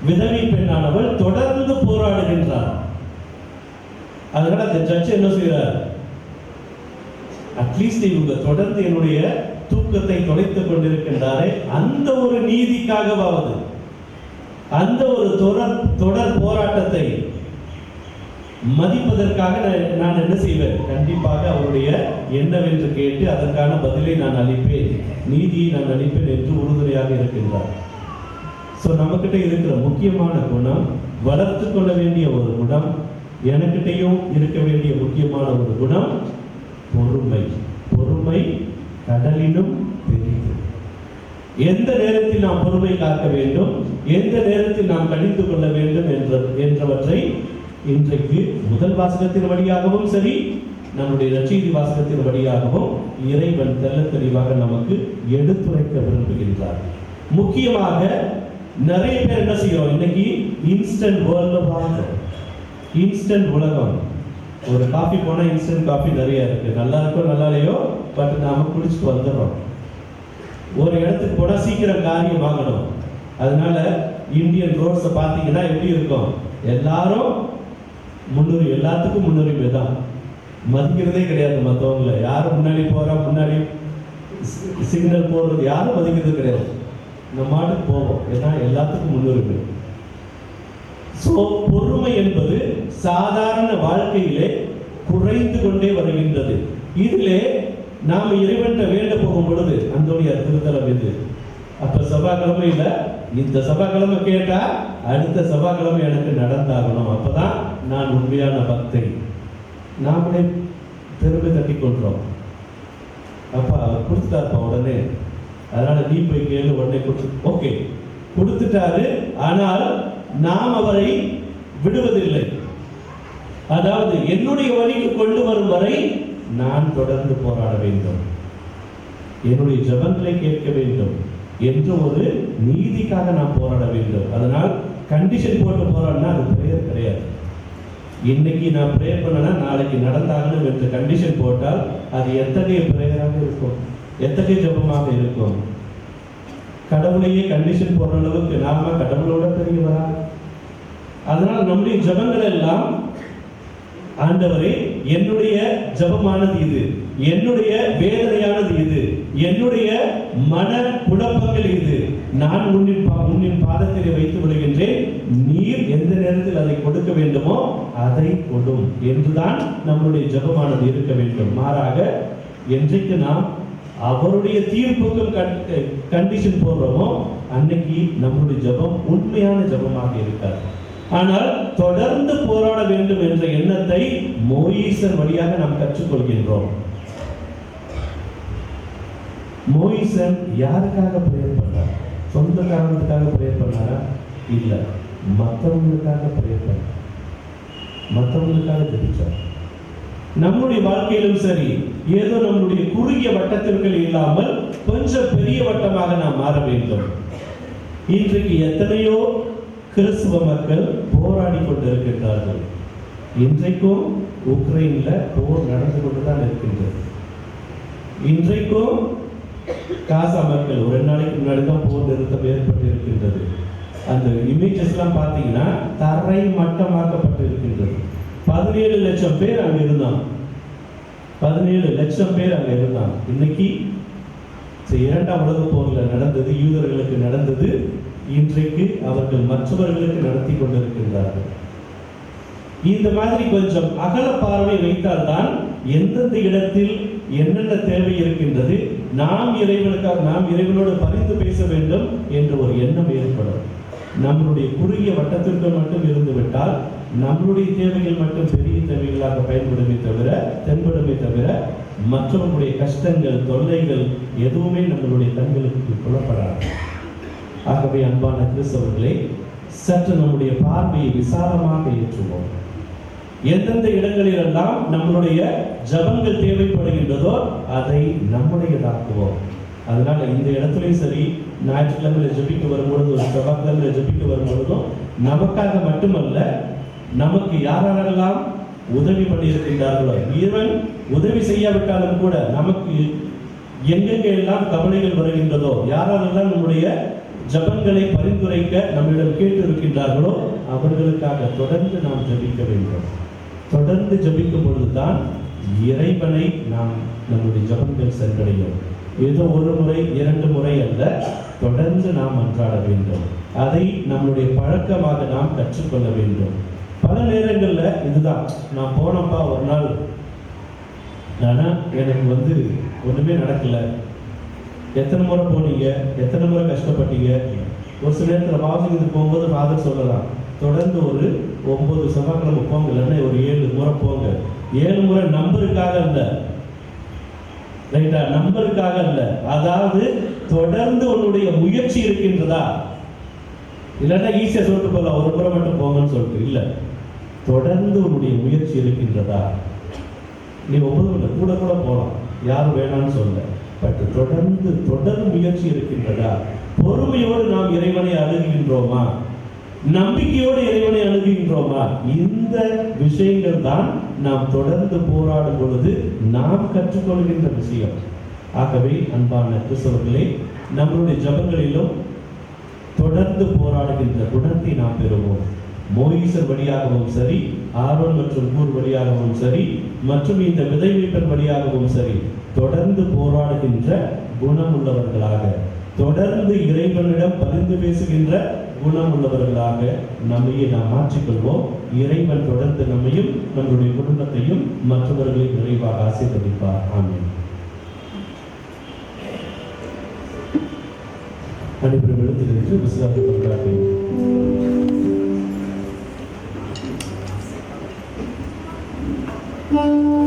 Speaker 3: விதவை பெண்ணானவள் தொடர்ந்து போராடுகின்றார். அதனால அந்த ஜட்ஜ் என்ன செய்யறார்? அட்லீஸ்ட் இவங்க தொடர்ந்து என்னுடைய தூக்கத்தை தொலைத்துக் கொண்டிருக்கின்றாரே, அந்த ஒரு நீதிக்காகவாவது, அந்த ஒரு தொடர் போராட்டத்தை மதிப்பதற்காக நான் என்ன செய்வேன்? கண்டிப்பாக அவருடைய என்னவென்று கேட்டு அதற்கான பதிலை நான் அளிப்பேன், நீதியை நான் அளிப்பேன் என்று உறுதுணையாக இருக்கின்றார். ஸோ நம்மக்கிட்ட இருக்கிற முக்கியமான குணம், வளர்த்து கொள்ள வேண்டிய ஒரு குணம், எனக்கிட்டையும் இருக்க வேண்டிய முக்கியமான ஒரு குணம் பொறுமை. பொறுமை கடலினும் பெரிது. எந்த நேரத்தில் நாம் பொறுமை காக்க வேண்டும், எந்த நேரத்தில் நாம் கணித்து கொள்ள வேண்டும் என்றவற்றை இன்றைக்கு முதல் வாசகத்தின் வழியாகவும் சரி, நம்முடைய நற்செய்தி வாசகத்தின் வழியாகவும் இறைவன் தெள்ள தெளிவாக நமக்கு எடுத்துரைக்க விரும்புகின்றார். முக்கியமாக நிறைய பேர் என்ன செய்யறோம்? இன்னைக்கு இன்ஸ்டன்ட் வேர்ல்ட்ல பார்க்கிறோம். இன்ஸ்டன்ட் உலகம். ஒரு காஃபி போனா இன்ஸ்டன்ட் காஃபி நிறைய இருக்கு. நல்லா இருக்கோ நல்லா இல்லையோ, பட் நாம குடிச்சிட்டு வந்துடுறோம். ஒரு இடத்துக்கு போனா சீக்கிரம் காரியம் ஆகணும். அதனால இந்தியன் ரோட்ஸை பார்த்தீங்கன்னா எப்படி இருக்கும்? எல்லாரும் முன்னுரிமை, எல்லாத்துக்கும் முன்னுரிமை தான். மதிக்கிறதே கிடையாது மற்றவங்களை. யாரும் முன்னாடி போறா, முன்னாடி சிக்னல் போடுறது யாரும் மதிக்கிறது கிடையாது. நம்ம மாட்டுக்கு போவோம், ஏன்னா எல்லாத்துக்கும் முன்னுரிமை. சோ பொறுமை என்பது சாதாரண வாழ்க்கையிலே குறைந்து கொண்டே வருகின்றது. இதிலே நாம இறைவன் வேண்ட போகும் பொழுது அந்தோனியார் திருத்தலம் இது. அப்ப செவ்வாய்க்கிழமையில இந்த செவ்வாய்க்கிழமை கேட்டா அடுத்த செவ்வாய்க்கிழமை எனக்கு நடந்தாகணும், அப்பதான் நான் உண்மையான பக்தை. நாமளே பெருமை தட்டி கொள்றோம். அப்ப அவர் கொடுத்துட்டாருப்பா உடனே, அதனால நீ போய் கேளு, உடனே ஓகே கொடுத்துட்டாரு. ஆனால் நாம் அவரை விடுவதில்லை. அதாவது என்னுடைய வழிக்கு கொண்டு வரும் வரை நான் தொடர்ந்து போராட வேண்டும், என்னுடைய ஜபங்களை கேட்க வேண்டும் என்ற ஒரு நீதிக்காக நான் போராட வேண்டும். அதனால் கண்டிஷன் போட்டு போராடினா அது பிரேயர் கிடையாது. இன்னைக்கு நான் பிரேயர் பண்ணனா நாளைக்கு நடந்தாகணும் என்ற கண்டிஷன் போட்டால் அது எத்தகைய பிரேயராக இருக்கும், எத்தகைய ஜபமாக இருக்கும்? கடவுளையே கண்டிஷன் போடுற அளவுக்கு நாம கடவுளோட பெரியவரா? அதனால நம்முடைய ஜபங்கள் எல்லாம், ஆண்டவரே என்னுடைய ஜபமானது இது, என்னுடைய வேதனையானது இது, என்னுடைய மன குழப்பங்கள் இது, நான் உன்னின் பாதத்திலே வைத்து விடுகின்றேன், நீர் எந்த நேரத்தில் அதை கொடுக்க வேண்டுமோ அதை கொடும் என்றுதான் நம்முடைய ஜபமானது இருக்க வேண்டும். மாறாக என்றைக்கு நாம் அவருடைய தீர்ப்புக்கும் கண்டிஷன் போடுறோமோ அன்னைக்கு நம்முடைய ஜபம் உண்மையான ஜபமாக இருக்காது. ஆனால் தொடர்ந்து போராட வேண்டும் என்ற எண்ணத்தை மோயிசர் வழியாக நாம் கற்றுக்கொள்கின்றோம். மோயிசன் யாருக்காக பிரேயர் பண்ணார்? சொந்த காரணத்துக்காக பிரேயர் பண்ணாரா? இல்ல, மற்றவங்களுக்காக பிரேயர் பண்ணார், மற்றவங்களுக்காக ஜெபிச்சார். நம்முடைய வாழ்க்கையிலும் சரி, ஏதோ நம்முடைய குறுகிய வட்டத்திற்குள் இல்லாமல் கொஞ்சம் பெரிய வட்டமாக நாம் மாற வேண்டும். இன்றைக்கு எத்தனையோ கிறிஸ்துவ மக்கள் போராடி கொண்டிருக்கின்றார்கள். இன்றைக்கும் உக்ரைன்ல போர் நடந்து கொண்டுதான் இருக்கின்றது. இன்றைக்கும் காசா மக்கள் ஒரு நாளைக்கு முன்னாடி தான் போர் நிறுத்தம் ஏற்பட்டு இருக்கின்றது. அந்த இமேஜஸ் எல்லாம் பார்த்தீங்கன்னா தரை மட்டமாக்கப்பட்டு இருக்கின்றது. 17 லட்சம் பேர் அங்க இருந்தான். 17 லட்சம் பேர் அங்க இருந்தான். இன்னைக்கு இரண்டாம் உலக போர்ல நடந்தது, யூதர்களுக்கு நடந்தது, இன்றைக்கு அவர்கள் மற்றவர்களுக்கு நடத்தி கொண்டிருக்கின்றார்கள். இந்த மாதிரி கொஞ்சம் அகல பார்வை வைத்தால்தான் எந்தெந்த இடத்தில் என்னென்ன தேவை இருக்கின்றது, நாம் இறைவனோடு பரிந்து பேச வேண்டும் என்ற ஒரு எண்ணம் ஏற்படும். நம்மளுடைய குறுகிய வட்டத்திற்கு மட்டும் இருந்து விட்டால் நம்மளுடைய தேவைகள் மட்டும் பெரிய தேவைகளாக தென்படுமே தவிர மற்றவர்களுடைய கஷ்டங்கள், தொல்லைகள் எதுவுமே நம்மளுடைய கண்களுக்கு புலப்படாது. ஆகவே அன்பான கிறிஸ்தவர்களே, சற்று நம்முடைய பார்வையை விசாலமாக ஏற்றுவோம். எந்தெந்த இடங்களிலெல்லாம் நம்மளுடைய ஜபங்கள் தேவைப்படுகின்றதோ அதை நம்முடையதாக்குவோம். அதனால இந்த இடத்துலையும் சரி, ஞாயிற்றுக்கிழமையில ஜபிக்க வரும்பொழுதும் செவ்வாய்க்கிழமையில ஜபிக்க வரும்பொழுதும் நமக்காக மட்டுமல்ல, நமக்கு யாரெல்லாம் உதவி பண்ணியிருக்கின்றார்களோ, ஈவன் உதவி செய்யாவிட்டாலும் கூட நமக்கு எங்கெங்க எல்லாம் கவலைகள் வருகின்றதோ, யாரெல்லாம் நம்முடைய ஜபங்களை பரிந்துரைக்க நம்மிடம் கேட்டு இருக்கின்றார்களோ அவர்களுக்காக தொடர்ந்து நாம் ஜபிக்க வேண்டும். தொடர்ந்து ஜபிக்கும் பொழுதுதான் இறைவனை நாம் நம்முடைய ஜபங்கள் சென்றடையும். ஏதோ ஒரு முறை 2 முறை அல்ல, தொடர்ந்து நாம் மன்றாட வேண்டும். அதை நம்முடைய பழக்கமாக நாம் கற்றுக்கொள்ள வேண்டும். பல நேரங்கள்ல இதுதான், நான் போனப்பா ஒரு நாள், ஆனா எனக்கு ஒண்ணுமே நடக்கல. எத்தனை முறை போனீங்க, எத்தனை முறை கஷ்டப்பட்டீங்க? ஒரு சில நேரத்தில் வாசிங்கிறது போகும்போது ஃபாதர் சொல்லலாம், தொடர்ந்து ஒரு 9 செவ்வாய்க்கிழமை போங்க, இல்லைன்னா ஒரு 7 முறை போங்க. 7 முறை நம்பருக்காக இல்லை, ரைட்டா? நம்பருக்காக இல்லை. அதாவது தொடர்ந்து உன்னுடைய முயற்சி இருக்கின்றதா? இல்லைன்னா ஈஸியா சொல்லிட்டு போகலாம், ஒரு முறை மட்டும் போங்கன்னு சொல்லிட்டு இல்லை. தொடர்ந்து உன்னுடைய முயற்சி இருக்கின்றதா? நீ 9 கூட போகலாம், யாரும் வேணாம்னு சொல்ல. பட் தொடர் முயற்சி இருக்கின்றதா? பொறுமையோடு நாம் இறைவனை அணுகுகின்றோமா? நம்பிக்கையோடு இறைவனை அணுகுகின்றோமா? இந்த விஷயங்கள் தான் நாம் தொடர்ந்து போராடும் பொழுது நாம் கற்றுக்கொள்கின்ற விஷயம். ஆகவே அன்பான கிறிஸ்தவர்களே, நம்மளுடைய ஜபங்களிலும் தொடர்ந்து போராடுகின்ற குணத்தை நாம் பெறுவோம். மோயிசர் வழியாகவும் சரி, ஆரோன் மற்றும் கூர் வழியாகவும் சரி, மற்றும் இந்த விதைவீப்பன் வழியாகவும் சரி, தொடர்ந்து போராடுகின்ற குணம் உள்ளவர்களாக, தொடர்ந்து இறைவனிடம் பரிந்து பேசுகின்ற குணம் உள்ளவர்களாக நம்மையே நாம் மாற்றிக்கொள்வோம். இறைவன் தொடர்ந்து நம்மையும் நம்முடைய குடும்பத்தையும் மற்றவர்களையும் நிறைவாக ஆசீர்வதிப்பார். ஆமென். அனைவரும் எழுந்திருந்து விசுவாச கொண்டாடுகிறேன்.
Speaker 7: Bye.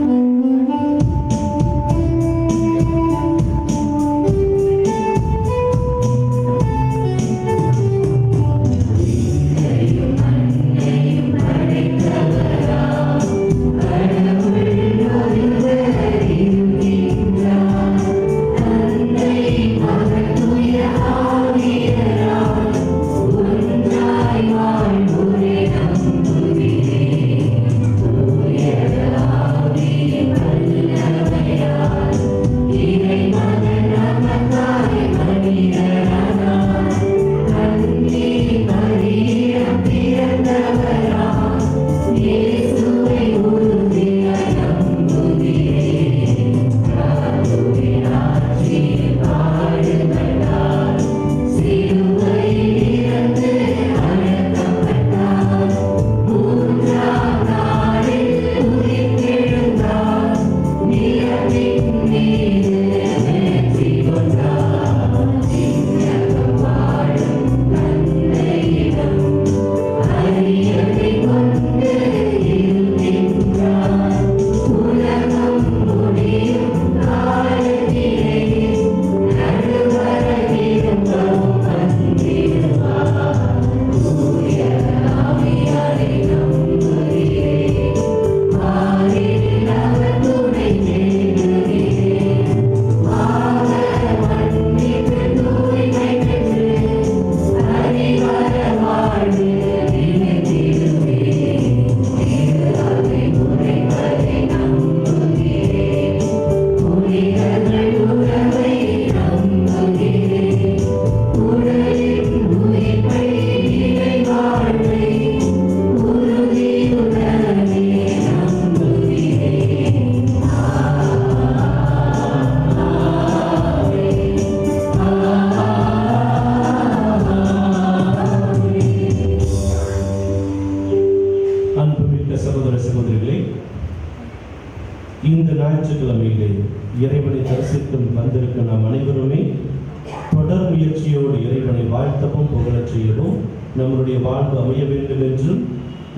Speaker 3: வாழ்த்தவும் புகழச் செய்யவும் நம்முடைய வாழ்வு அமைய வேண்டும் என்றும்,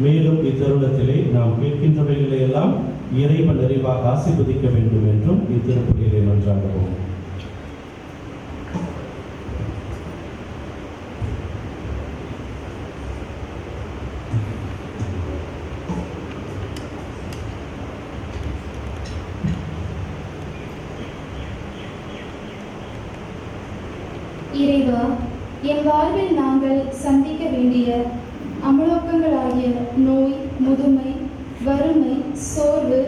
Speaker 3: மேலும் இத்தருணத்திலே நாம் கேட்கின்றவைகளை எல்லாம் இறைவன் நிறைவாக ஆசீர்வதிக்க வேண்டும் என்றும் இத்திருப்பலியிலே மன்றாடுவோம்.
Speaker 6: இறைவா, என் வாழ்வில் நாங்கள் சந்திக்க வேண்டிய அமலோக்கங்களாகிய நோய், முதுமை, வறுமை, சோர்வு,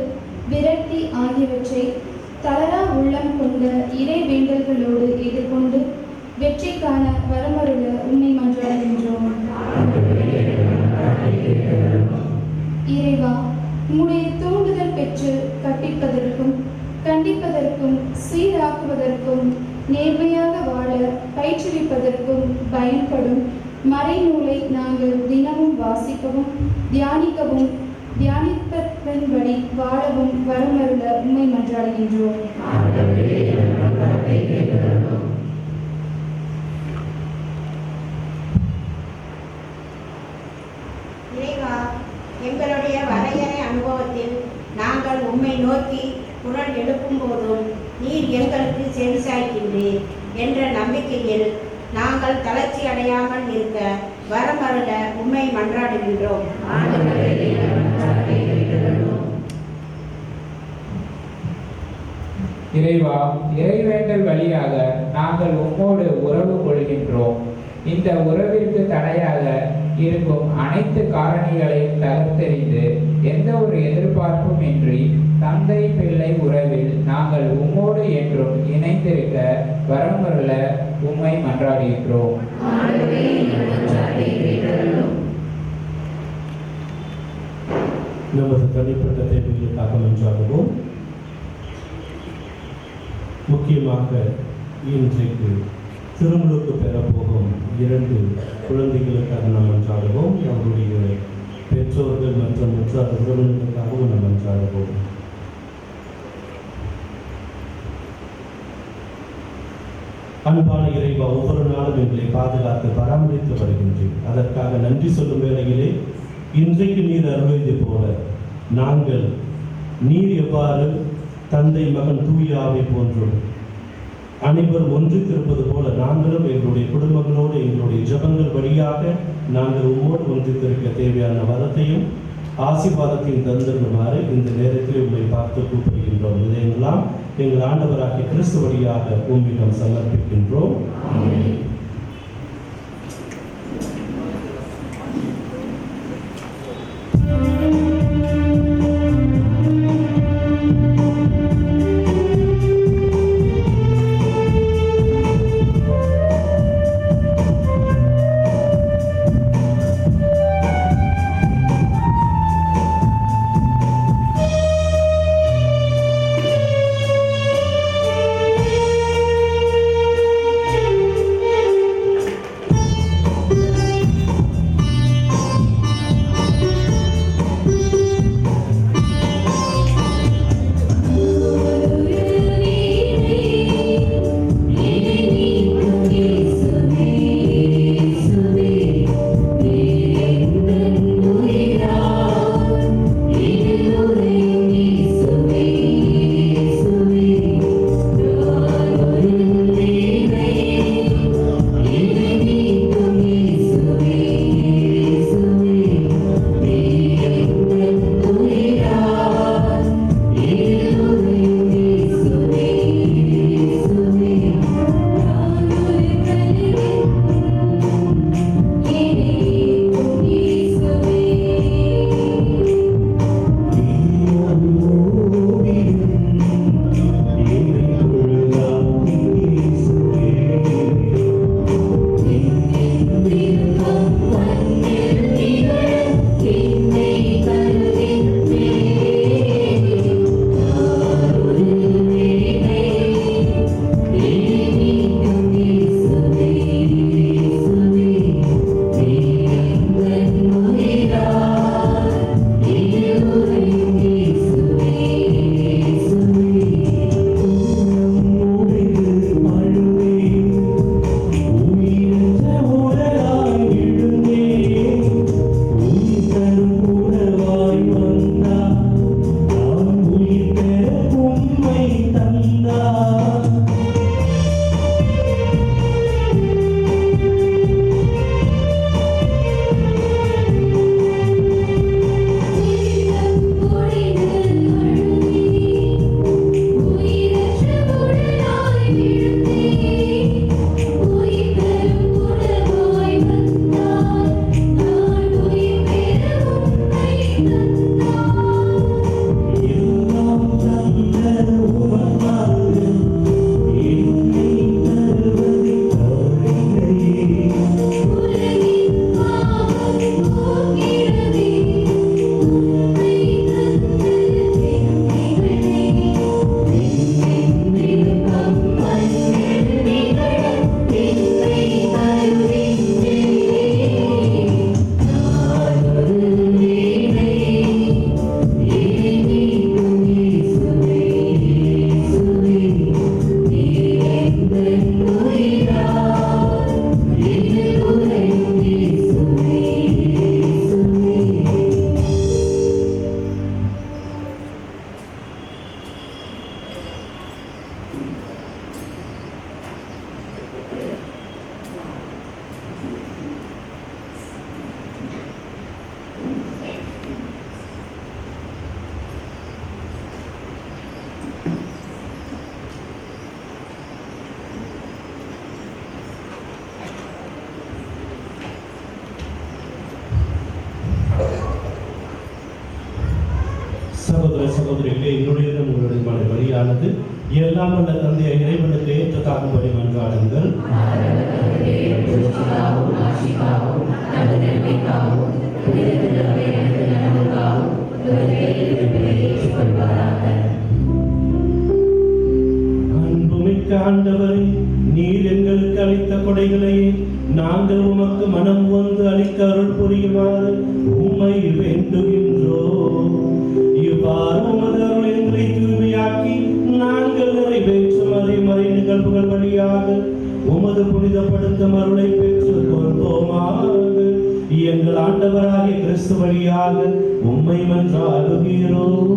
Speaker 6: விரக்தி ஆகியவற்றை தளரா உள்ளம் கொண்ட இறை வேண்டல்களோடு எதிர்கொண்டு வெற்றிக்கான வரமருள உம்மை மன்றாடுகின்றோம். இறைவா, உம்முடைய தூண்டுதல் பெற்று கற்பிப்பதற்கும் கண்டிப்பதற்கும் சீராக்குவதற்கும் நேர்மையாக வாழ பயிற்றுவிப்பதற்கும் பயன்படும் மறைநூலை நாங்கள் தினமும் வாசிக்கவும் தியானிக்கவும் தியானிப்பதன்படி வாழவும் வரமருள உம்மை மன்றாடுகின்றோம்.
Speaker 7: இறைவா, எங்களுடைய வரையறை அனுபவத்தில் நாங்கள் உம்மை நோக்கி குரல் எழுப்பும் போதும் நீர் எங்களுக்கு செவிசாய்க்கின்றீர் என்ற நம்பிக்கையில் நாங்கள் தளர்ச்சி அடையாமல் இருக்க வரமருள உம்மை மன்றாடுகின்றோம்.
Speaker 8: இறைவா, இறைவேண்டல் வழியாக நாங்கள் உம்மோடு உறவு கொள்கின்றோம். இந்த உறவிற்கு தடையாக இருக்கும் அனைத்து காரணிகளையும் தகர்த்தெறிந்து எந்த ஒரு எதிர்பார்ப்பும் இன்றி தந்தை பிள்ளை உறவில் நாங்கள் உம்மோடு என்றும் இணைந்திருக்க வரமருள உம்மை மன்றாடுகின்றோம்.
Speaker 3: நமது தனிப்பட்ட தேவைகளுக்காக மன்றாடுவோம். முக்கியமாக இன்றைக்கு திருமுழுக்கு பெறப்போகும் 2 குழந்தைகளுக்காக நாம் மன்றாடுவோம். நம்முடைய பெற்றோர்கள் மற்றும் மற்ற உறவினர்களுக்காகவும் நாம் மன்றாடுவோம். அன்பான இறைவா, ஒவ்வொரு நாளும் எங்களை பாதுகாத்து பராமரித்து வருகின்றேன். அதற்காக நன்றி சொல்லும் வேளையிலே இன்றைக்கு நீர் அருள்வது போல நாங்கள் நீர் எவ்வாறு தந்தை, மகன், தூய ஆவி போன்றும் அனைவரும் ஒன்றித்திருப்பது போல நாங்களும் எங்களுடைய குடும்பங்களோடு எங்களுடைய ஜபங்கள் வழியாக நாங்கள் உம்மோடு ஒன்றித்திருக்க தேவையான வரத்தையும் ஆசீர்வாதத்தையும் தந்திருக்குமாறு இந்த நேரத்தில் உம்மை பார்த்து கூப்பிடுகின்றோம். இதையெல்லாம் எங்கள் ஆண்டவராகிய கிறிஸ்து வழியாக உம்மிடம் சமர்ப்பிக்கின்றோம். சகோதர சகோதரிகளே, என்னுடைய உங்களுடைய வழியானது எல்லாம் வல்ல தந்தைய இறைவனுக்கு ஏற்றதாகும்படி மன்றாடுங்கள். அன்புமிக்க ஆண்டவரே, நீர் எங்களுக்கு அளித்த கொடைகளையே நாங்கள் உமக்கு மனம் வந்து அளிக்க அருள் புரியுமாறு உம்மை வேண்டுகின்றோம். இவ்வாறு உமது அருள் எங்களை தூய்மையாக்கி நாங்கள் நிறைவேற்றும் மறை நிகழ்வுகள் வழியாக உமது புனிதப்படுத்தும் அருளை பெற்றுக் கொள்வோமாக. எங்கள் ஆண்டவராகிய கிறிஸ்து வழியாக உம்மை மன்றாடுகிறோம்.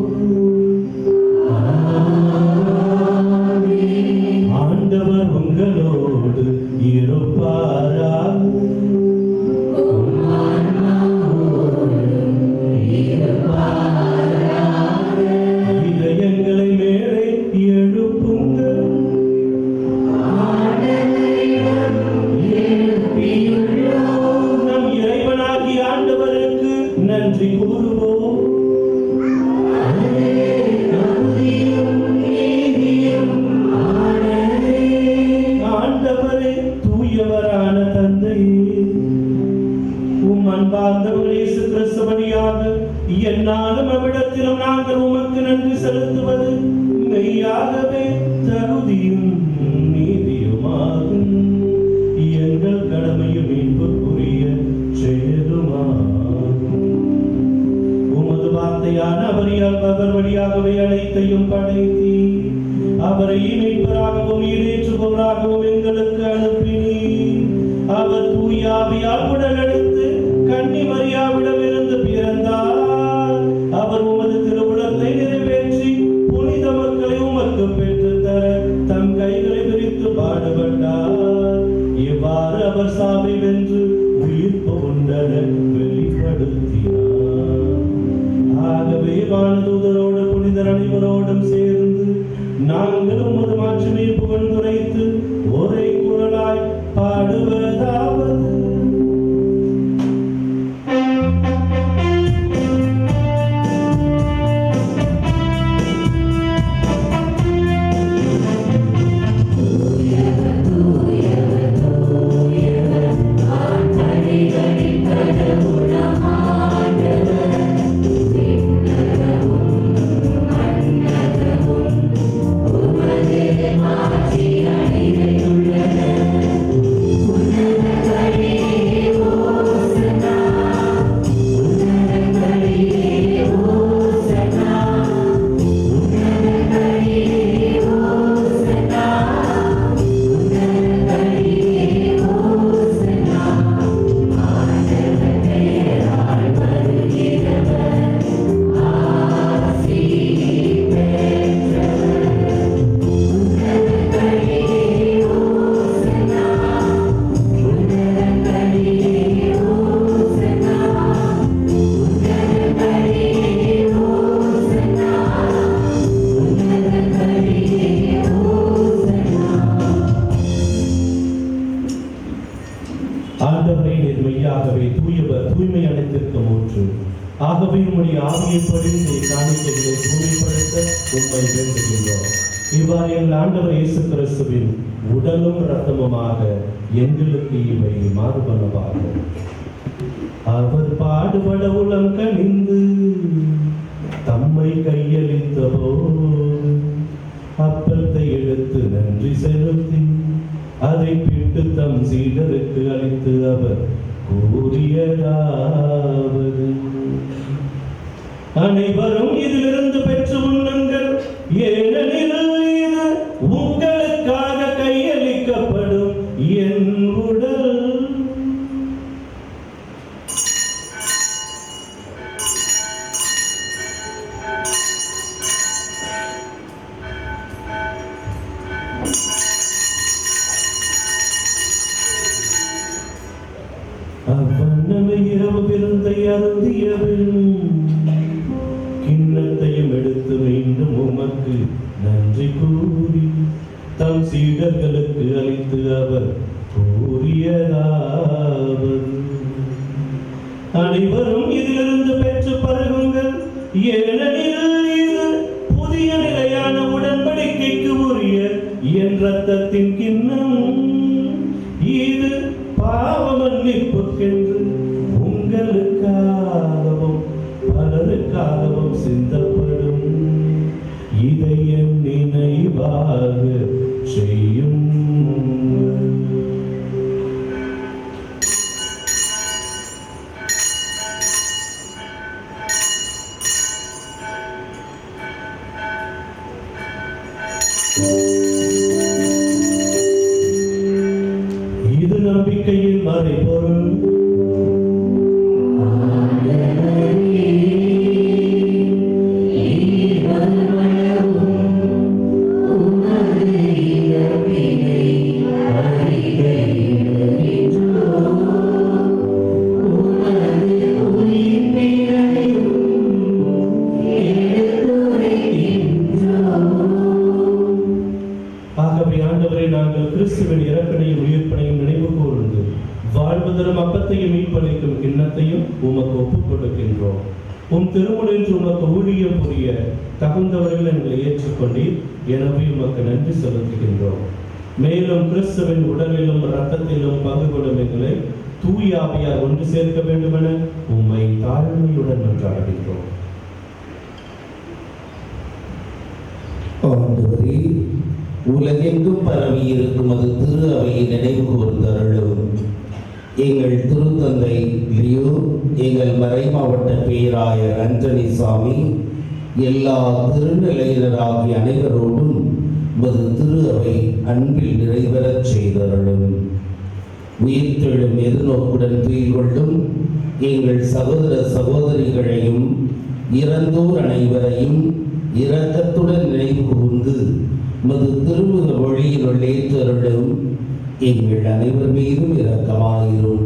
Speaker 3: ஆண்டவர் உங்களோடு இருப்பாராக. இதயங்களை மேலே எழுப்புங்கள். நம் இறைவனாகிய ஆண்டவருக்கு நன்றி கூறுவோம். ஆண்டவரே, தூயவரான தந்தையே, உம் அன்பார்ந்தவர் இயேசு கிறிஸ்து வழியாக எந்நாளும் அவ்விடத்திலும் நாங்கள் உமக்கு நன்றி செலுத்துவது மெய்யாகவே தகுதியும் நீதியுமாகும். எங்கள் கடமையும் மீட்புக்குரிய செயலுமாகும். உமது வார்த்தையான அவர் வழியாகவே அனைத்தையும் படைத்தி அவரை மீட்பராகவும் ஈடேற்றுபவராகவும் எங்களுக்கு அனுப்பினீர். அவர் தூய ஆவியால் உடலெடுத்து கன்னி மரியாவிடமிருந்து பிறந்தார். அவர் உமது திருவுளத்தை நிறைவேற்றி புனித மக்களை உமக்கு பெற்று தர தம் கைகளை விரித்து பாடுபட்டார். இவ்வாறு அவர் சாவை வென்று உயிர்ப்பு உண்டன வெளிப்படுத்தினார். ஆகவே வானதூதரோடு புனிதர் அனைவரோடும் சேர்ந்து நாங்கள் உமது மாட்சிமை புகழ்ந்துரைத்து ஒரே குரலாய் பாடுவதாவது: ஆண்டவரே, நீர் மெய்யாகவே தூயவர், தூய்மை அனைத்திற்கும் ஊற்று. ஆகவே உம்முடைய ஆவியை பொழிந்து காணிக்கைகளை தூய்மைப்படுத்த உம்மை வேண்டுகின்றோம். இவ்வாறு எங்கள் ஆண்டவர் இயேசு கிறிஸ்துவின் உடலும் இரத்தமுமாக எங்களுக்கு இவை மாறுபனவாக. அவர் பாடுபட உளம் கனிந்து தம்மை கையளித்த போது அப்பத்தை எடுத்து நன்றி செலுத்தி அதை பிட்டு தம் சீடருக்கு அளித்து அவர் கூறியதாவது: அனைவரும் இதிலிருந்து பெற்று உண்ணுங்கள், ஏனெனில் இது உங்களுக்காக கையளிக்கப்படும் என் உடல். அவ்வண்ணமே இரவு விருந்தை அருந்தியவன் கிண்ணத்தையும் எடுத்து மீண்டும் உமக்கு நன்றி கூறி தம் சீடர்களுக்கு அளித்து அவர் கூறியதாவது: அனைவரும் இதிலிருந்து பெற்று பருகுங்கள், ஏனெனில் இது நமக்கென்று உங்களுக்காகவும் பலருக்காகவும் சிந்தப்படும் இதை என் நினைவாக செய்யும். இது நம்பிக்கையின் மறைபொருள். ஆகவே ஆண்டவரை நாங்கள் கிறிஸ்துவின் இறப்பினையும் உயிர்ப்பினையும் நினைவு கூர்ந்து வாழ்வு தரும் அப்பத்தையும் மீட்பளிக்கும் கிண்ணத்தையும் உமக்கு ஒப்புக் கொடுக்கின்றோம். உம் திருமுறையில் உமக்கு ஊழியம் புரிய தகுந்தவர்கள் எங்களை ஏற்றுக்கொண்டீர். எனவே உமக்கு நன்றி செலுத்துகின்றோம். மேலும் கிறிஸ்துவின் உடலிலும் இரத்தத்திலும் பங்கு கொள்ளும் எங்களை தூய ஆவியார் ஒன்று சேர்க்க வேண்டுமென உம்மை தாழ்மையுடன் மன்றாடுகின்றோம்.
Speaker 2: ஆண்டவரே, உலகெங்கும் பரவி இருக்கும் அது திரு அவையை நினைவு கூர்ந்தருளும். எங்கள் திருத்தந்தை லியோ, எங்கள் மறைமாவட்ட பேராயர் அஞ்சலி சாமி, எல்லா திருநிலையினராகிய அனைவரோடும் மது திரு அவை அன்பில் நிறைவேறச் செய்தருளும். உயிர்த்தெழும் எதிர்நோக்குடன் துயில் கொள்ளும் எங்கள் சகோதர சகோதரிகளையும் இறந்தோர் அனைவரையும் இரக்கத்துடன் நினைவு கூர்ந்து மது திருமுக வழியினுள் ஏற்றருளும். எங்கள் அனைவர் மீதும் இரக்கமாயிரும்.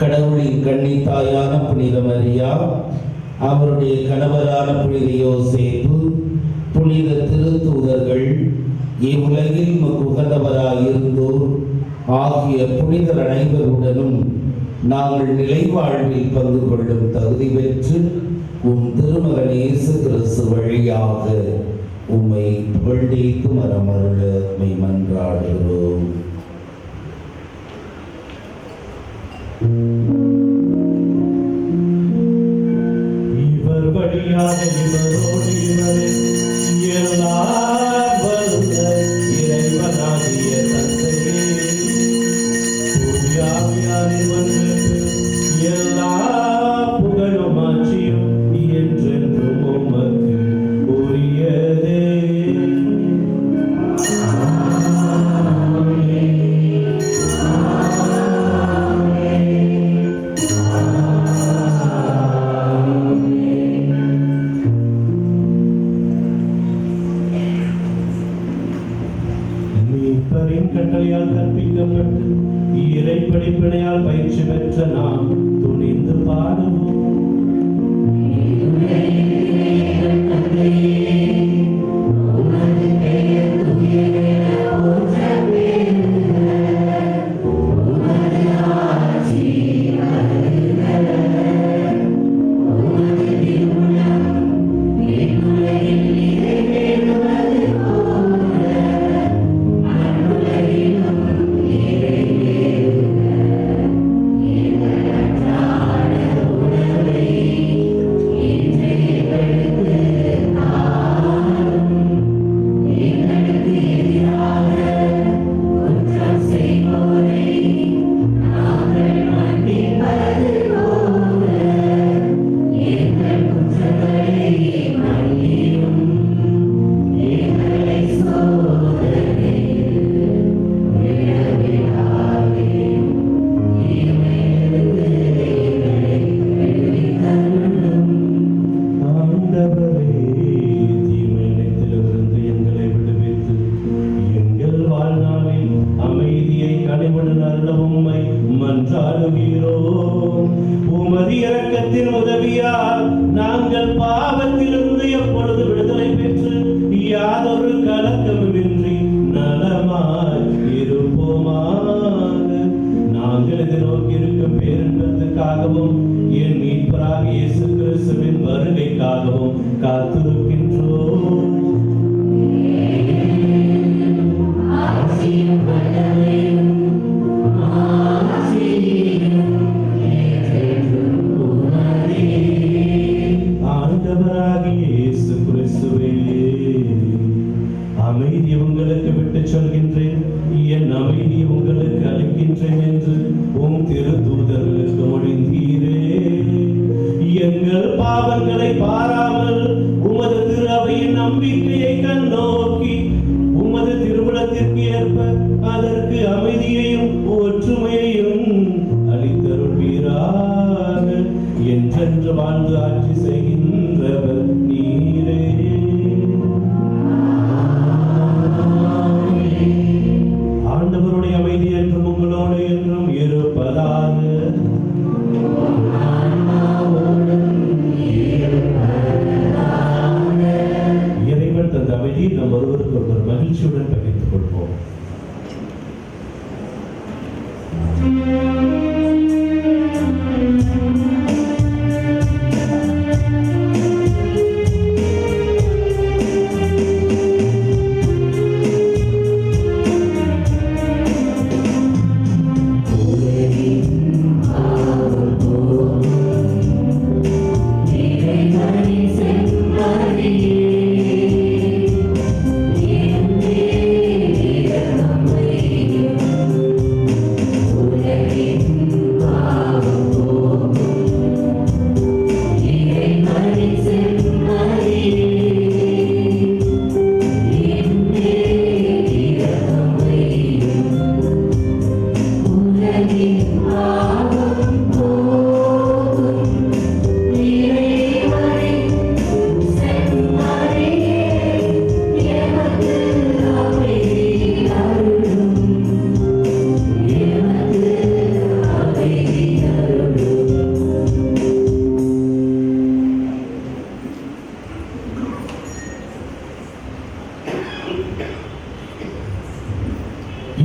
Speaker 2: கடவுளின் கன்னித்தாயான புனித மரியா, அவருடைய கணவரான புனித யோசேப்பு, புனித திருத்தூதர்கள், இவ்வுலகில் உகந்தவராயிருந்தோர் ஆகிய புனிதர் அனைவருடனும் நாங்கள் நிலைவாழ்வில் பங்கு கொள்ளும் தகுதி பெற்று உம் திருமகன் இயேசு கிறிஸ்து வழியாக உம்மை புகழ்ந்தேத்து மரமருள உம்மை மன்றாடுகிறோம்.
Speaker 3: இவர் வழியாக இவரோடு இவரே எல்லாம் வல்ல இறைவனாகிய தந்தையே, தூய ஆவியாரின் ஒன்றுக்கு எல்லா புகழும் ஆட்சியும் என்றென்றும் உமக்கு உரியதே. மீட்பரின் கட்டளையால் கற்பிக்கப்பட்டு இறை படிப்பினையால் பயிற்சி பெற்ற நாம் துணிந்து பாடுவோம். உமது இரக்கத்தின் உதவியால் நாங்கள் பாவத்திலிருந்து எப்பொழுது விடுதலை பெற்று யாதொரு கலக்கமின்றி நலமாய் இருப்போமாக. நாங்கள் எதிர்நோக்கி இருக்கும் பேரின்பத்துக்காகவும் என் மீட்பராக இயேசு கிறிஸ்துவின் வருகைக்காகவும் காத்திருக்கின்றோம். உங்களுக்கு அளிக்கின்றேன் என்று உம் திருத்தூதர்களுக்கு மொழிந்தீரே. எங்கள் பாவங்களை பாராமல் உமது திரு அவையின் நம்பிக்கையை கண்ணோக்கி உமது திருவுளத்திற்கு ஏற்ப அதற்கு அமைதியையும் ஒற்றுமையையும் அளித்தருள்வீராக. என்றென்று வாழ்ந்து ஆட்சி செய்கின்றவர் நீரே. ஆண்டவருடைய அமைதி என்றும் உங்களோடு என்றும் இருப்பதாக. இறைவன் தந்த அமைதியை நம் ஒருவருக்கு ஒருவர் மகிழ்ச்சியுடன் பகிர்ந்து கொள்வோம்.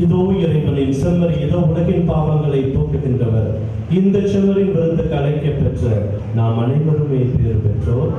Speaker 3: இதோ இறைவனின் செம்மறி, இதோ உலகின் பாவங்களை போக்குகின்றவர். இந்த செம்மறின் விருந்துக்கு அழைக்கப் பெற்ற நாம் அனைவருமே பேர் பெற்றோர்.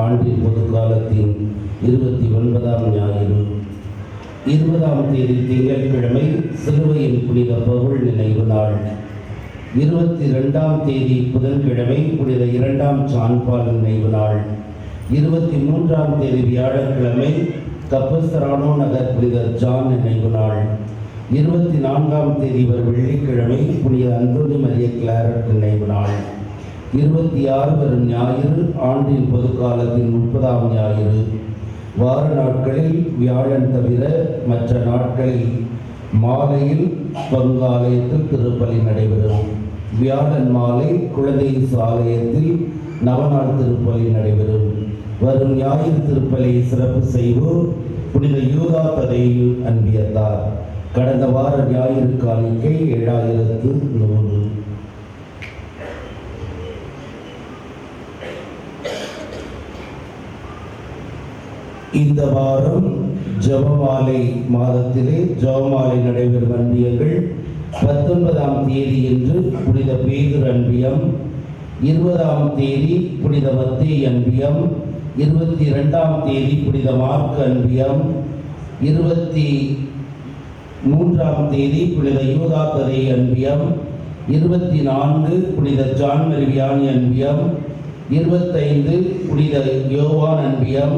Speaker 2: ஆண்டின் பொதுக்காலத்தின் 29ஆம் ஞாயிறு. 20ஆம் தேதி திங்கட்கிழமை சிலுவையின் புனித பவுல் நினைவு நாள். 22ஆம் தேதி புதன்கிழமை புனித 2ஆம் ஜான்பால் நினைவு நாள். 23ஆம் தேதி வியாழக்கிழமை கப்பஸ்தரானோ நகர் புனித ஜான் நினைவு நாள். 24ஆம் தேதி வெள்ளிக்கிழமை புனித அந்தோனி மரிய கிளாரட் நினைவு நாள். 26 வரும் ஞாயிறு ஆண்டின் பொதுக்காலத்தின் 30ஆம் ஞாயிறு. வார நாட்களில் வியாழன் தவிர மற்ற நாட்களில் மாலையில் பங்காலயத்தில் திருப்பலி நடைபெறும். வியாழன் மாலை குழந்தை ஆலயத்தில் நவநாள் திருப்பலி நடைபெறும். வரும் ஞாயிறு திருப்பலி சிறப்பு செய்வோர் புனித யூதா ததேயு அன்பியத்தார். கடந்த வார ஞாயிறு காணிக்கை 7100. இந்த வாரம் ஜெபமாலை மாதத்திலே ஜெபமாலை நடைபெறும் அன்பியங்கள் 19ஆம் தேதி என்று புனித பேதுரு அன்பியம், 20ஆம் தேதி புனித மத்தேயு அன்பியம், 22ஆம் தேதி புனித மார்க்கு அன்பியம், 23ஆம் தேதி புனித யூதா ததேயு அன்பியம், 24 புனித ஜான் மரி வியானி அன்பியம், 25 புனித யோவான் அன்பியம்,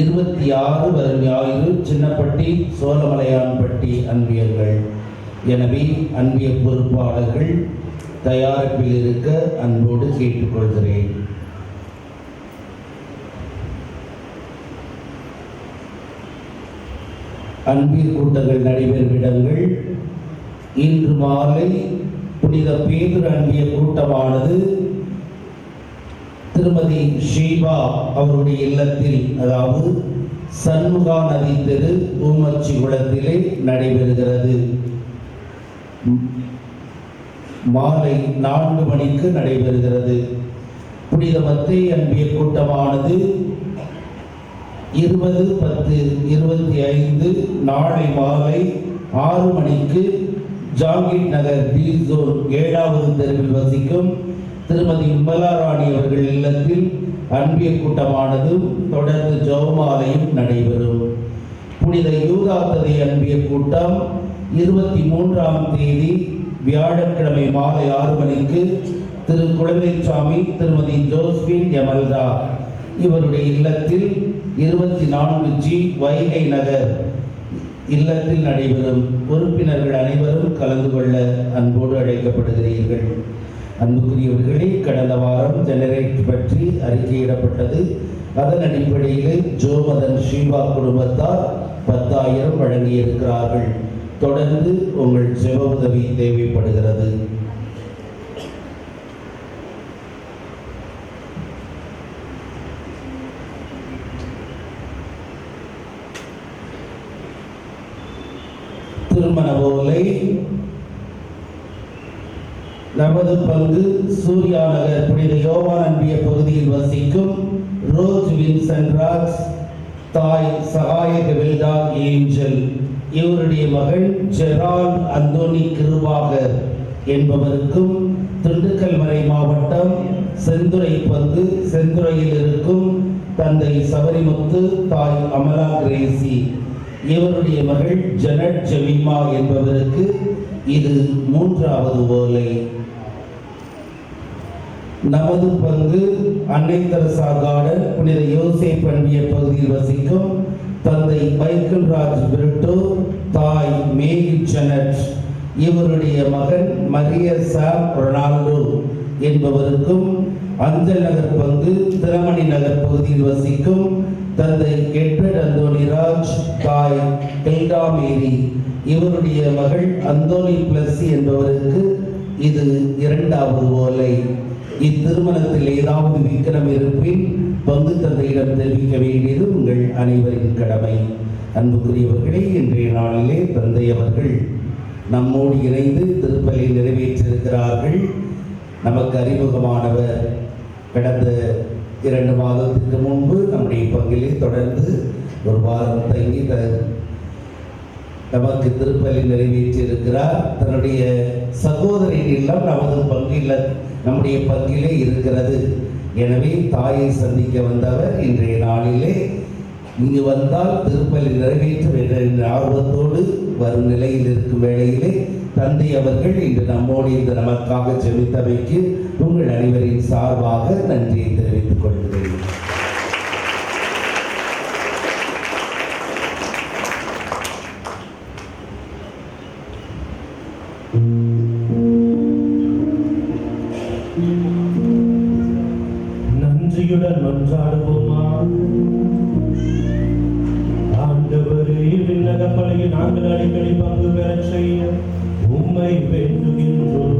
Speaker 2: 26 வரும் ஞாயிறு சின்னப்பட்டி சோழமலையான்பட்டி அன்பியங்கள். எனவே அன்பிய பொறுப்பாளர்கள் தயாரிப்பில் இருக்க அன்போடு கேட்டுக்கொள்கிறேன். அன்பியர் கூட்டங்கள் நடைபெறும் இடங்கள். இன்று மாலை புனித பேதுரு அன்பிய கூட்டமானது திருமதி ஷீபா அவருடைய இல்லத்தில், அதாவது சண்முகா நதி தெரு ஊமச்சி குளத்திலே நடைபெறுகிறது. மாலை 4 மணிக்கு நடைபெறுகிறது. புனித மத்தேயு அன்பிய கூட்டமானது 20/10/25 நாளை மாலை 6 மணிக்கு ஜாங்கீர் நகர் டி ஜோன் 7வது தெருவில் வசிக்கும் திருமதி உம்மலாராணி அவர்கள் இல்லத்தில் அன்பிய கூட்டமானது தொடர்ந்து ஜெபமாலையும் நடைபெறும். புனித யூதா ததேயு அன்பிய கூட்டம் 23ஆம் தேதி வியாழக்கிழமை மாலை 6 மணிக்கு திரு குழந்தைசாமி திருமதி ஜோஸ்பின் எமல்ரா இவருடைய இல்லத்தில் 24G வைகை நகர் இல்லத்தில் நடைபெறும். உறுப்பினர்கள் அனைவரும் கலந்து கொள்ள அன்போடு அழைக்கப்படுகிறீர்கள். அன்புக்குரியவர்களே, கடந்த வாரம் ஜெனரேட் பற்றி அறிக்கையிடப்பட்டது. அதன் அடிப்படையிலே ஜோமதன் ஷீபா குடும்பத்தார் 10,000 வழங்கியிருக்கிறார்கள். தொடர்ந்து உங்கள் ஜெப உதவி தேவைப்படுகிறது. திருமண ஓலை. நமது பங்கு சூர்யா நகர் புனித யோவான் அன்பிய பகுதியில் வசிக்கும் ரோஜ் வின்சென்ட் ராஜ், தாய் சகாயக வில்டா ஏஞ்சல், இவருடைய மகள் ஜெரால் அந்தோனி கிருபாகர் என்பவருக்கும் திண்டுக்கல் மறை மாவட்டம் செந்துறை பங்கு செந்துறையில் இருக்கும் தந்தை சபரிமுத்து, தாய் அமலா கிரேசி, இவருடைய மகள் ஜெனட் ஜெமிமா என்பவருக்கு இது 3வது ஓலை. நமது பங்கு அன்னை தெரசா கார்டன் புனித யோசேப் அன்பிய பகுதியில் வசிக்கும் தந்தை மைக்கேல் ராஜ் பிரிட்டோ, தாய் மேரி ஜெனட், இவருடைய மகன் மரிய சாம் ரொனால்டோ என்பவருக்கும் அஞ்சல் நகர் பங்கு திரமணி நகர் பகுதியில் வசிக்கும் தந்தை எட்வர்ட் அந்தோனி ராஜ், தாய் டெல்டா மேரி, இவருடைய மகள் அந்தோனி பிளஸி என்பவருக்கு இது 2வது ஓலை. இத்திருமணத்தில் ஏதாவது விக்கிரம் இருப்பின் பங்கு தந்தையிடம் தெரிவிக்க வேண்டியது உங்கள் அனைவரின் கடமை. அன்புக்குரியவர்களே, இன்றைய நாளிலே தந்தை அவர்கள் நம்மோடு இணைந்து திருப்பலி நிறைவேற்றியிருக்கிறார்கள். நமக்கு அறிமுகமானவர் கடந்த 2 மாதத்துக்கு முன்பு நம்முடைய பங்கிலே தொடர்ந்து ஒரு வாரம் தங்கி நமக்கு திருப்பலி நிறைவேற்றியிருக்கிறார். தன்னுடைய சகோதரின் இல்லம் நமது பங்கில் நம்முடைய பங்கிலே இருக்கிறது. எனவே தாயை சந்திக்க வந்தவர் இன்றைய நாளிலே இங்கு வந்தால் திருப்பலி நிறைவேற்றும் என்ற ஆர்வத்தோடு வரும் நிலையில் இருக்கும் வேளையிலே தந்தை அவர்கள் இன்று நம்மோடு இந்த நமக்காக ஜெபித்தவைக்கு உங்கள் அனைவரின் சார்பாக நன்றியை தெரிவித்துக் கொள்கிறேன்.
Speaker 3: நன்றியுடன் மன்றாடுவோமா. ஆண்டவரே, விண்ணக பலியில் நாங்கள் அடிக்கடி பங்கு பெறச் செய்ய உம்மை வேண்டுகின்றோம்.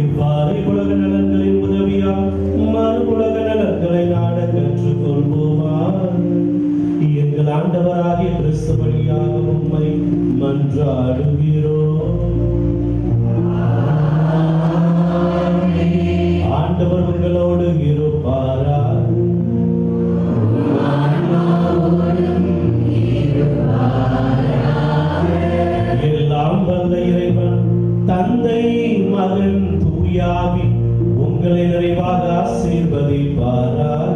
Speaker 3: இவ்வாறு உலக நலன்களின் உதவியால் மறு உலக நலன்களை நாட கற்றுக்கொள்வோமா. எங்கள் ஆண்டவராகிய கிறிஸ்து வழியாக உம்மை மன்றாடுகிறோம். ஆண்டவர் உங்களோடு இருப்பாரா. எல்லாம் வல்ல இறைவன் தந்தை மகன் தூயாவி உங்களை நிறைவாக ஆசீர்வதிப்பாராக.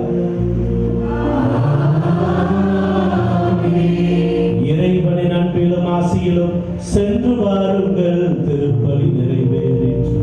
Speaker 3: இறைவனின் அன்பிலும் ஆசியிலும் சென்று வாருங்கள். திருப்பலி நிறைவேறிற்று.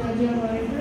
Speaker 5: ராஜா வாழ்க.